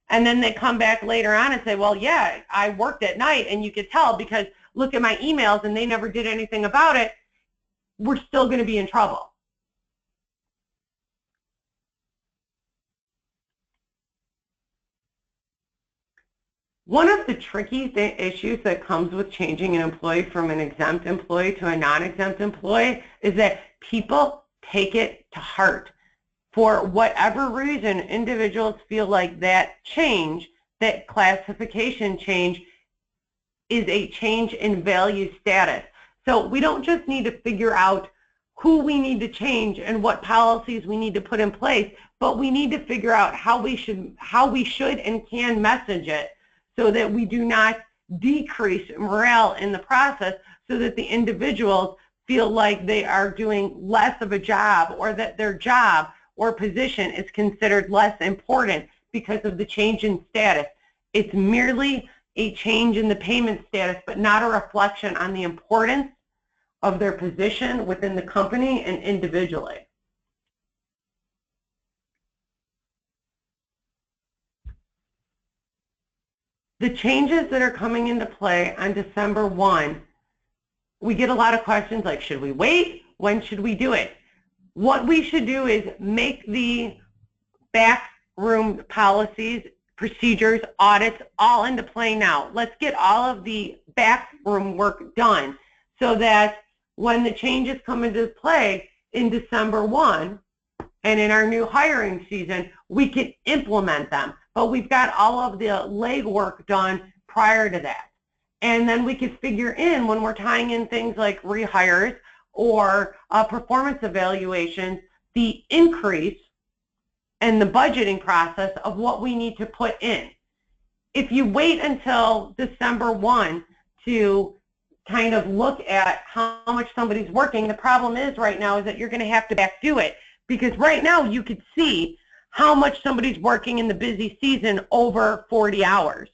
C: and then they come back later on and say, well, yeah, I worked at night, and you could tell because look at my emails and they never did anything about it, we're still going to be in trouble. One of the tricky issues that comes with changing an employee from an exempt employee to a non-exempt employee is that people take it to heart. For whatever reason, individuals feel like that change, that classification change, is a change in value status. So we don't just need to figure out who we need to change and what policies we need to put in place, but we need to figure out how we should and can message it so that we do not decrease morale in the process, so that the individuals feel like they are doing less of a job, or that their job or position is considered less important because of the change in status. It's merely a change in the payment status, but not a reflection on the importance of their position within the company and individually. The changes that are coming into play on December 1, we get a lot of questions like, should we wait? When should we do it? What we should do is make the backroom policies, procedures, audits all into play now. Let's get all of the backroom work done so that when the changes come into play in December 1 and in our new hiring season, we can implement them. But we've got all of the legwork done prior to that. And then we could figure in, when we're tying in things like rehires or performance evaluations, the increase and the budgeting process of what we need to put in. If you wait until December 1 to kind of look at how much somebody's working, the problem is right now is that you're going to have to back do it, because right now you could see how much somebody's working in the busy season over 40 hours.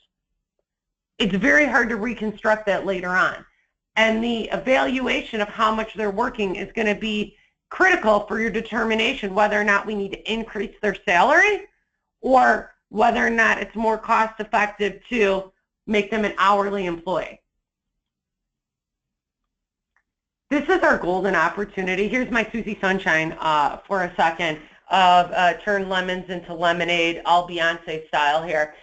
C: It's very hard to reconstruct that later on. And the evaluation of how much they're working is going to be critical for your determination whether or not we need to increase their salary, or whether or not it's more cost effective to make them an hourly employee. This is our golden opportunity. Here's my Susie Sunshine for a second of turn lemons into lemonade, all Beyonce style here.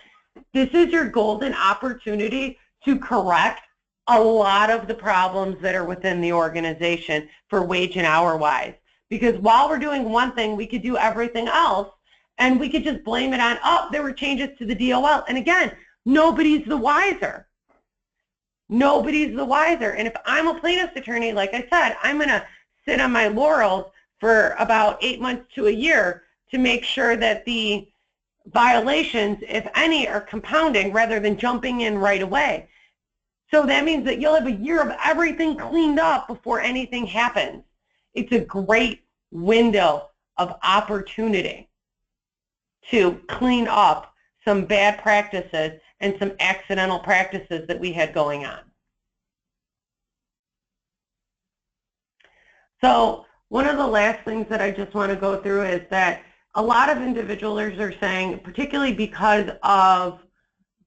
C: This is your golden opportunity to correct a lot of the problems that are within the organization for wage and hour wise. Because while we're doing one thing, we could do everything else, and we could just blame it on, oh, there were changes to the DOL. And again, nobody's the wiser. Nobody's the wiser. And if I'm a plaintiff's attorney, like I said, I'm going to sit on my laurels for about 8 months to a year to make sure that the violations, if any, are compounding rather than jumping in right away. So that means that you'll have a year of everything cleaned up before anything happens. It's a great window of opportunity to clean up some bad practices and some accidental practices that we had going on. So one of the last things that I just want to go through is that a lot of individuals are saying, particularly because of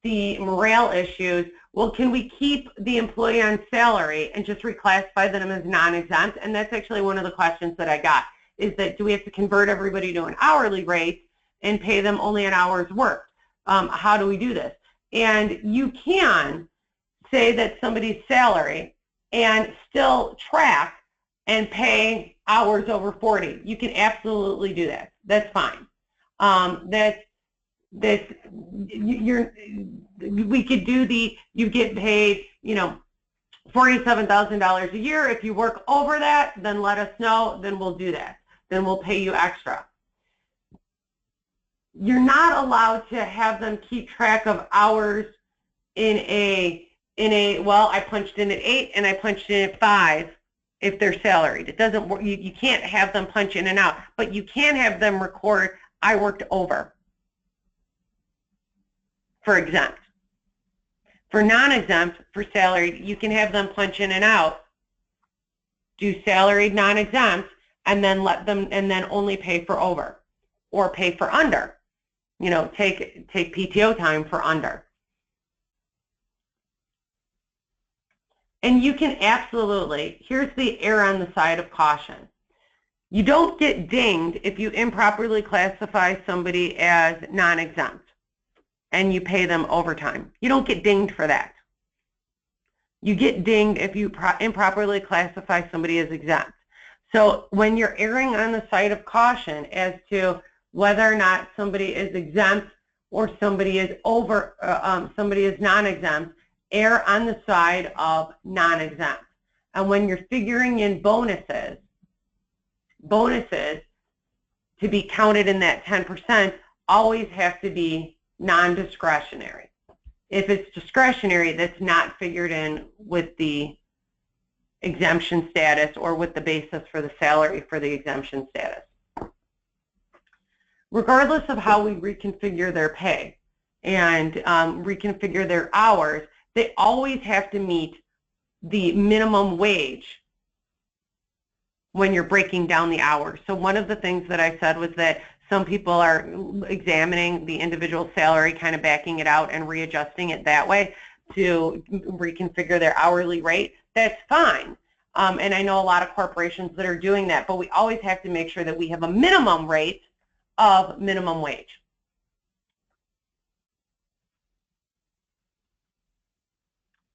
C: the morale issues, well, can we keep the employee on salary and just reclassify them as non-exempt? And that's actually one of the questions that I got, is that do we have to convert everybody to an hourly rate and pay them only an hour's work? How do we do this? And you can say that somebody's salary and still track and pay hours over 40. You can absolutely do that. That's fine. We could do you get paid, $47,000 a year. If you work over that, then let us know, then we'll do that. Then we'll pay you extra. You're not allowed to have them keep track of hours in a well, I punched in at 8 and I punched in at 5 if they're salaried. It doesn't work. You can't have them punch in and out, but you can have them record, I worked over, for exempt. For non-exempt, for salaried, you can have them punch in and out, do salaried non-exempt, and then let them, and then only pay for over or pay for under. Take PTO time for under. And you can absolutely, here's the err on the side of caution. You don't get dinged if you improperly classify somebody as non-exempt and you pay them overtime. You don't get dinged for that. You get dinged if you improperly classify somebody as exempt. So when you're erring on the side of caution as to whether or not somebody is exempt or somebody is somebody is non-exempt, err on the side of non-exempt. And when you're figuring in bonuses to be counted in that 10% always have to be non-discretionary. If it's discretionary, that's not figured in with the exemption status or with the basis for the salary for the exemption status. Regardless of how we reconfigure their pay and reconfigure their hours, they always have to meet the minimum wage when you're breaking down the hours. So one of the things that I said was that some people are examining the individual salary, kind of backing it out and readjusting it that way to reconfigure their hourly rate. That's fine. And I know a lot of corporations that are doing that, but we always have to make sure that we have a minimum rate of minimum wage.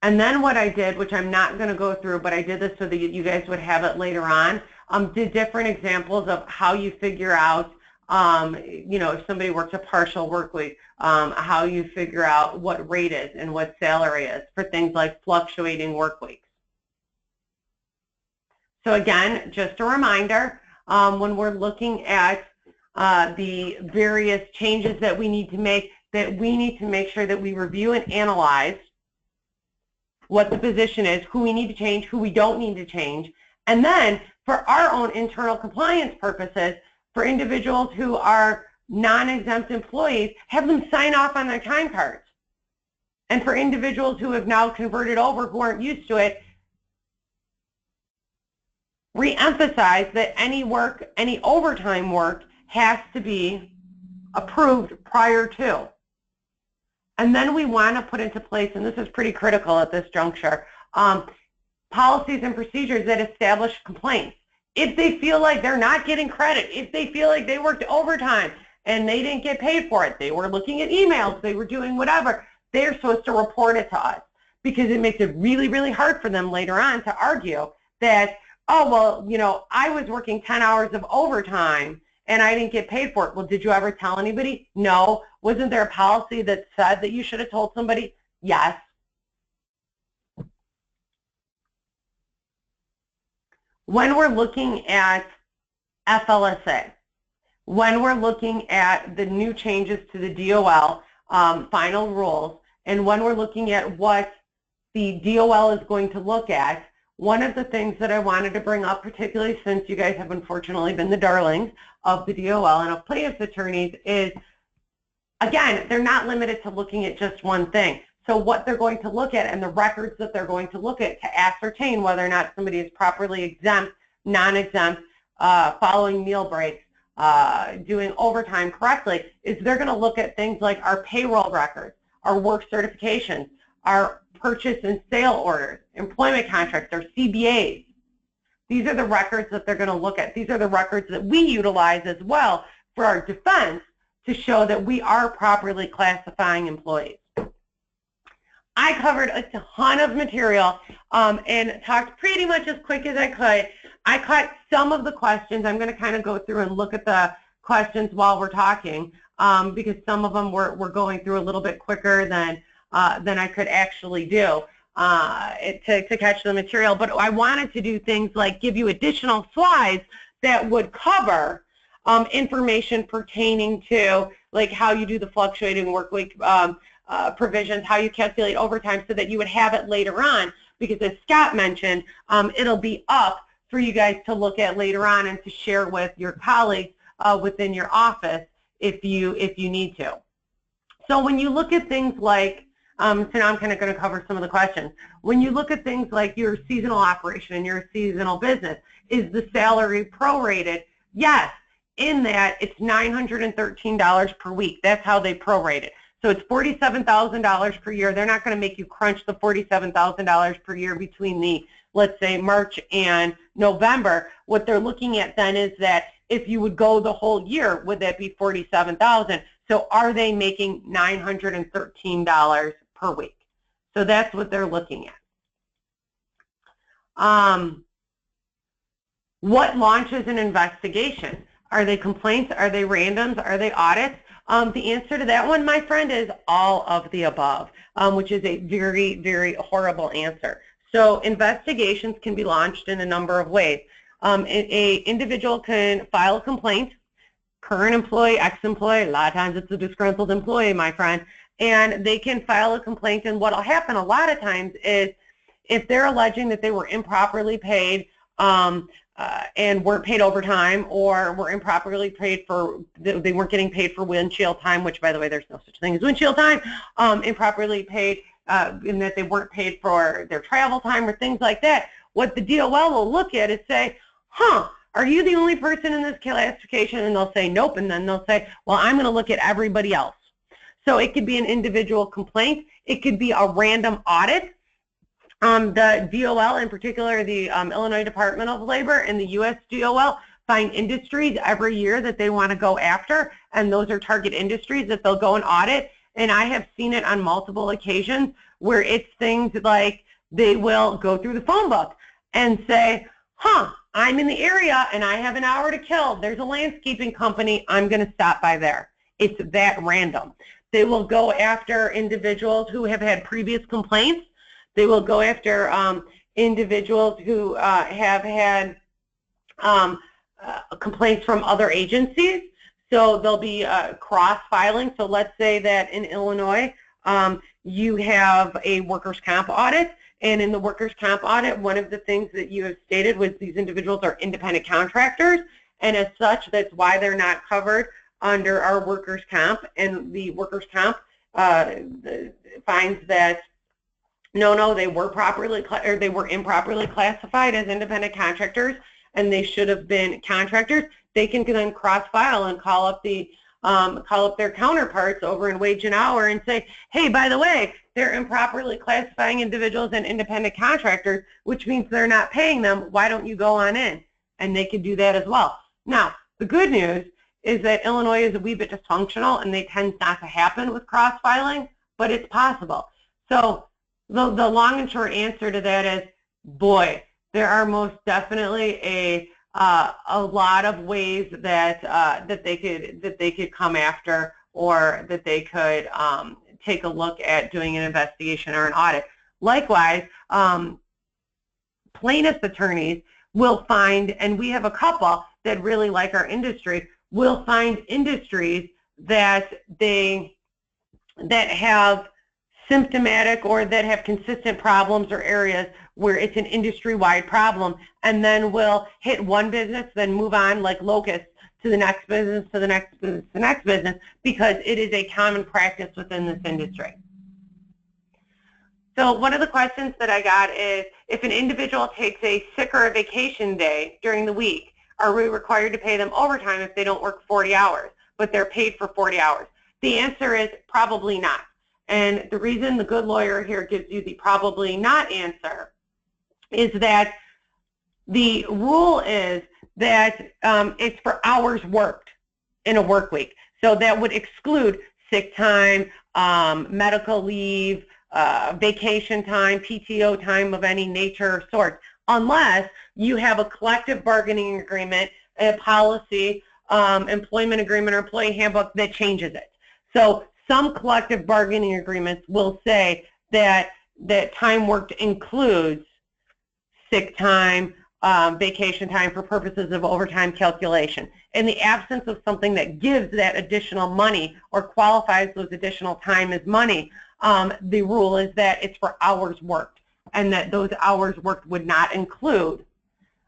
C: And then what I did, which I'm not going to go through, but I did this so that you guys would have it later on, did different examples of how you figure out, you know, if somebody works a partial work week, how you figure out what rate is and what salary is for things like fluctuating work weeks. So again, just a reminder, when we're looking at the various changes that we need to make, that we need to make sure that we review and analyze what the position is, who we need to change, who we don't need to change, and then for our own internal compliance purposes, for individuals who are non-exempt employees, have them sign off on their time cards. And for individuals who have now converted over, who aren't used to it, re-emphasize that any work, any overtime work has to be approved prior to. And then we want to put into place, and this is pretty critical at this juncture, policies and procedures that establish complaints. If they feel like they're not getting credit, if they feel like they worked overtime and they didn't get paid for it, they were looking at emails, they were doing whatever, they're supposed to report it to us, because it makes it really, really hard for them later on to argue that, oh, well, you know, I was working 10 hours of overtime and I didn't get paid for it. Well, did you ever tell anybody? No. Wasn't there a policy that said that you should have told somebody? Yes. When we're looking at FLSA, when we're looking at the new changes to the DOL final rules, and when we're looking at what the DOL is going to look at, one of the things that I wanted to bring up, particularly since you guys have unfortunately been the darlings of the DOL and of plaintiffs' attorneys, is, again, they're not limited to looking at just one thing. So what they're going to look at and the records that they're going to look at to ascertain whether or not somebody is properly exempt, non-exempt, following meal breaks, doing overtime correctly, is they're going to look at things like our payroll records, our work certifications, our purchase and sale orders, employment contracts, our CBAs. These are the records that they're going to look at. These are the records that we utilize as well for our defense to show that we are properly classifying employees. I covered a ton of material and talked pretty much as quick as I could. I caught some of the questions. I'm going to kind of go through and look at the questions while we're talking because some of them we're going through a little bit quicker than I could actually do to catch the material. But I wanted to do things like give you additional slides that would cover information pertaining to like how you do the fluctuating work week provisions, how you calculate overtime, so that you would have it later on, because as Scott mentioned, it'll be up for you guys to look at later on and to share with your colleagues within your office if you need to. So when you look at things like, so now I'm kind of going to cover some of the questions. When you look at things like your seasonal operation and your seasonal business, is the salary prorated? Yes. In that, it's $913 per week. That's how they prorate it. So it's $47,000 per year. They're not going to make you crunch the $47,000 per year between the, let's say, March and November. What they're looking at then is that if you would go the whole year, would that be $47,000? So are they making $913 per week? So that's what they're looking at. What launches an investigation? Are they complaints? Are they randoms? Are they audits? The answer to that one, my friend, is all of the above, which is a very, very horrible answer. So investigations can be launched in a number of ways. An individual can file a complaint, current employee, ex-employee, a lot of times it's a disgruntled employee, my friend, and they can file a complaint, and what will happen a lot of times is if they're alleging that they were improperly paid and weren't paid overtime, or were improperly paid for, they weren't getting paid for windshield time, which, by the way, there's no such thing as windshield time, improperly paid in that they weren't paid for their travel time or things like that, what the DOL will look at is say, are you the only person in this classification? And they'll say nope, and then they'll say, well, I'm going to look at everybody else. So it could be an individual complaint, it could be a random audit. The DOL, in particular the Illinois Department of Labor and the USDOL, find industries every year that they want to go after, and those are target industries that they'll go and audit. And I have seen it on multiple occasions where it's things like they will go through the phone book and say, I'm in the area and I have an hour to kill. There's a landscaping company. I'm going to stop by there. It's that random. They will go after individuals who have had previous complaints. They will go after individuals who have had complaints from other agencies. So there'll be cross-filing. So let's say that in Illinois you have a workers' comp audit, and in the workers' comp audit, one of the things that you have stated was these individuals are independent contractors, and as such, that's why they're not covered under our workers' comp, and the workers' comp finds that no, they were improperly classified as independent contractors, and they should have been contractors. They can then cross-file and call up their counterparts over in wage and hour and say, hey, by the way, they're improperly classifying individuals as independent contractors, which means they're not paying them. Why don't you go on in? And they could do that as well. Now, the good news is that Illinois is a wee bit dysfunctional, and they tend not to happen with cross-filing, but it's possible. So the long and short answer to that is, boy, there are most definitely a lot of ways that that they could come after, or that they could take a look at doing an investigation or an audit. Likewise, plaintiff's attorneys will find, and we have a couple that really like our industry, will find industries that have symptomatic or that have consistent problems or areas where it's an industry-wide problem, and then we'll hit one business, then move on like locusts to the next business, to the next business, to the next business, because it is a common practice within this industry. So one of the questions that I got is, if an individual takes a sick or a vacation day during the week, are we required to pay them overtime if they don't work 40 hours, but they're paid for 40 hours? The answer is probably not. And the reason the good lawyer here gives you the probably not answer is that the rule is that it's for hours worked in a work week. So that would exclude sick time, medical leave, vacation time, PTO time of any nature or sort, unless you have a collective bargaining agreement, a policy, employment agreement, or employee handbook that changes it. So some collective bargaining agreements will say that time worked includes sick time, vacation time for purposes of overtime calculation. In the absence of something that gives that additional money or qualifies those additional time as money, the rule is that it's for hours worked, and that those hours worked would not include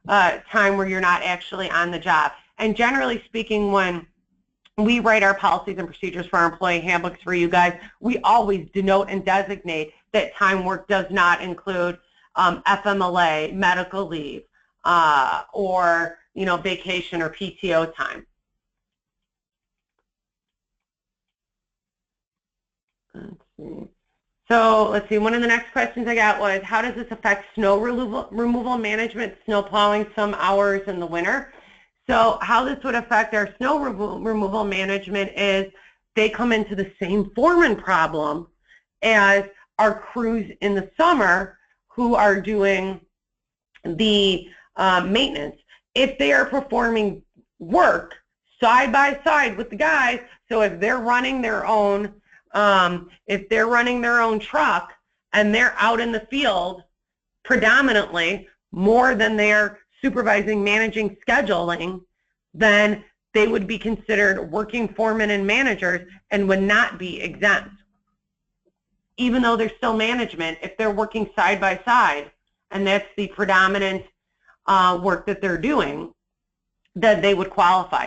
C: time where you're not actually on the job. And generally speaking, when we write our policies and procedures for our employee handbooks for you guys, we always denote and designate that time work does not include FMLA, medical leave, or vacation or PTO time. Let's see. One of the next questions I got was, how does this affect snow removal management, snow plowing some hours in the winter? So how this would affect our snow removal management is they come into the same foreman problem as our crews in the summer who are doing the maintenance. If they are performing work side by side with the guys, so if they're running their own truck and they're out in the field predominantly more than they're supervising, managing, scheduling, then they would be considered working foremen and managers and would not be exempt. Even though they're still management, if they're working side by side, and that's the predominant work that they're doing, then they would qualify.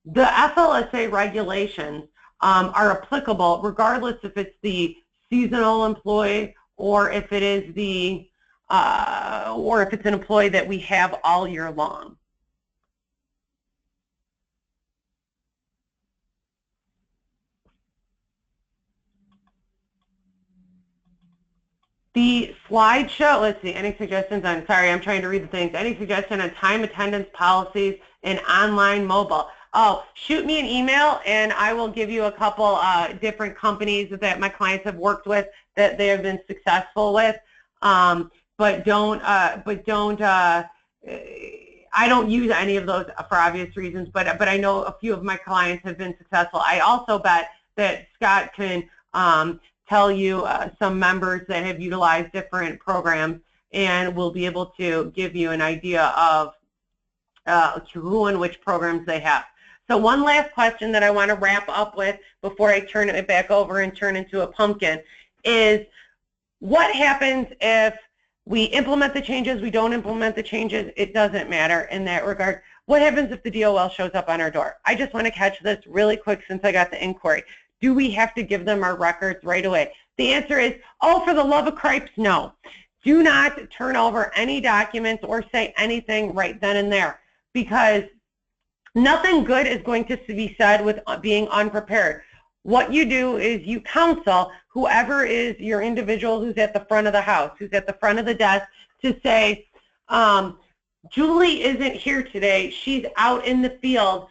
C: The FLSA regulations are applicable regardless if it's the seasonal employee or if it is the or if it's an employee that we have all year long. The slideshow, let's see, any suggestions on, sorry, I'm trying to read the things, any suggestion on time attendance policies and online mobile? Oh, shoot me an email and I will give you a couple different companies that my clients have worked with that they have been successful with. But I don't use any of those for obvious reasons, but I know a few of my clients have been successful. I also bet that Scott can tell you some members that have utilized different programs, and will be able to give you an idea of who and which programs they have. So one last question that I want to wrap up with before I turn it back over and turn into a pumpkin is, what happens if we implement the changes, we don't implement the changes? It doesn't matter in that regard. What happens if the DOL shows up on our door? I just want to catch this really quick since I got the inquiry. Do we have to give them our records right away? The answer is, oh, for the love of cripes, no. Do not turn over any documents or say anything right then and there, because nothing good is going to be said with being unprepared. What you do is you counsel whoever is your individual who's at the front of the house, who's at the front of the desk, to say, Julie isn't here today. She's out in the field.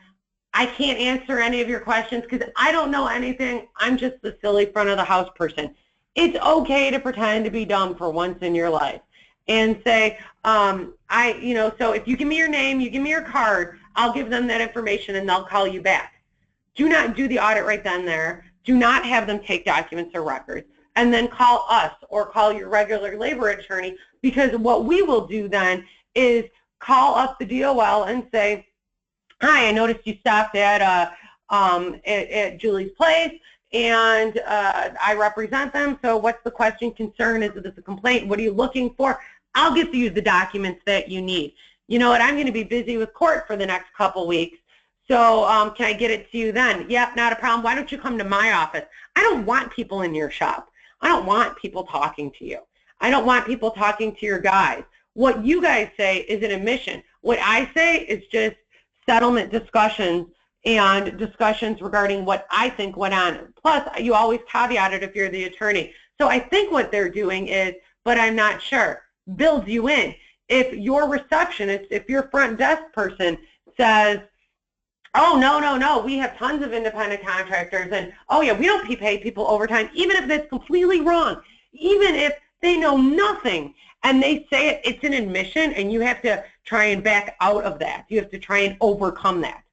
C: I can't answer any of your questions because I don't know anything. I'm just the silly front of the house person. It's okay to pretend to be dumb for once in your life and say, so if you give me your name, you give me your card, I'll give them that information and they'll call you back. Do not do the audit right then and there. Do not have them take documents or records and then call us or call your regular labor attorney, because what we will do then is call up the DOL and say, hi, I noticed you stopped at Julie's place, and I represent them, so what's the question, concern? Is this a complaint? What are you looking for? I'll get you the documents that you need. You know what, I'm going to be busy with court for the next couple weeks, so can I get it to you then? Yep, not a problem. Why don't you come to my office? I don't want people in your shop. I don't want people talking to you. I don't want people talking to your guys. What you guys say is an admission. What I say is just settlement discussions and discussions regarding what I think went on. Plus, you always caveat it if you're the attorney. So I think what they're doing is, but I'm not sure, builds you in. If your receptionist, if your front desk person says, oh, no, we have tons of independent contractors, and oh yeah, we don't pay people overtime, even if that's completely wrong, even if they know nothing, and they say it, it's an admission, and you have to try and back out of that. You have to try and overcome that.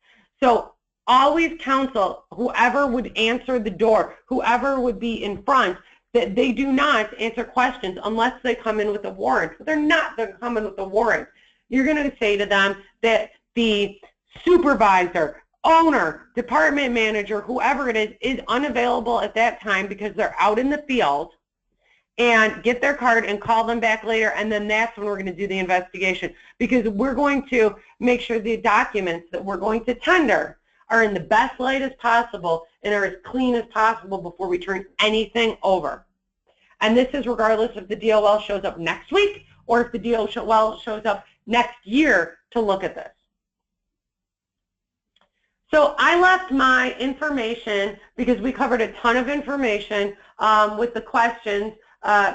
C: So always counsel whoever would answer the door, whoever would be in front, that they do not answer questions unless they come in with a warrant. But they're not going to come in with a warrant. You're going to say to them that the supervisor, owner, department manager, whoever it is unavailable at that time because they're out in the field, and get their card and call them back later, and then that's when we're going to do the investigation, because we're going to make sure the documents that we're going to tender are in the best light as possible and are as clean as possible before we turn anything over. And this is regardless if the DOL shows up next week or if the DOL shows up next year to look at this. So I left my information, because we covered a ton of information with the questions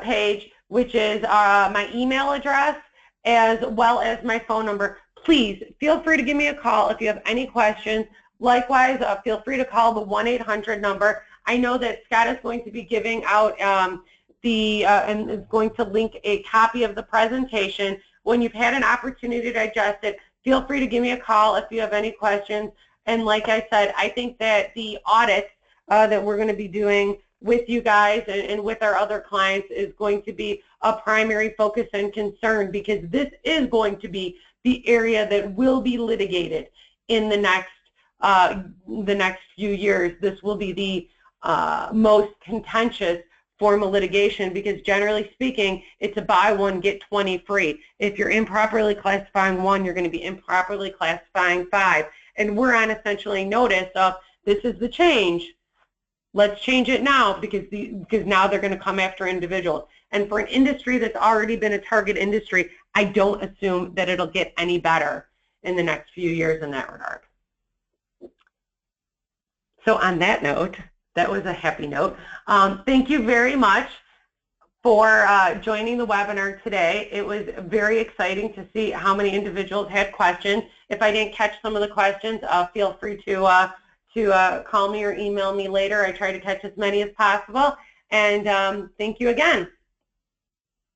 C: page, which is my email address as well as my phone number. Please feel free to give me a call if you have any questions. Likewise, feel free to call the 1-800 number. I know that Scott is going to be giving out and is going to link a copy of the presentation. When you've had an opportunity to digest it, feel free to give me a call if you have any questions. And like I said, I think that the audit that we're going to be doing with you guys and with our other clients is going to be a primary focus and concern, because this is going to be the area that will be litigated in the next few years. This will be the most contentious form of litigation, because generally speaking, it's a buy one, get 20 free. If you're improperly classifying one, you're going to be improperly classifying 5. And we're on essentially notice of, this is the change. Let's change it now, because now they're going to come after individuals. And for an industry that's already been a target industry, I don't assume that it'll get any better in the next few years in that regard. So on that note, that was a happy note. Thank you very much for joining the webinar today. It was very exciting to see how many individuals had questions. If I didn't catch some of the questions, feel free to call me or email me later. I try to catch as many as possible. And thank you again.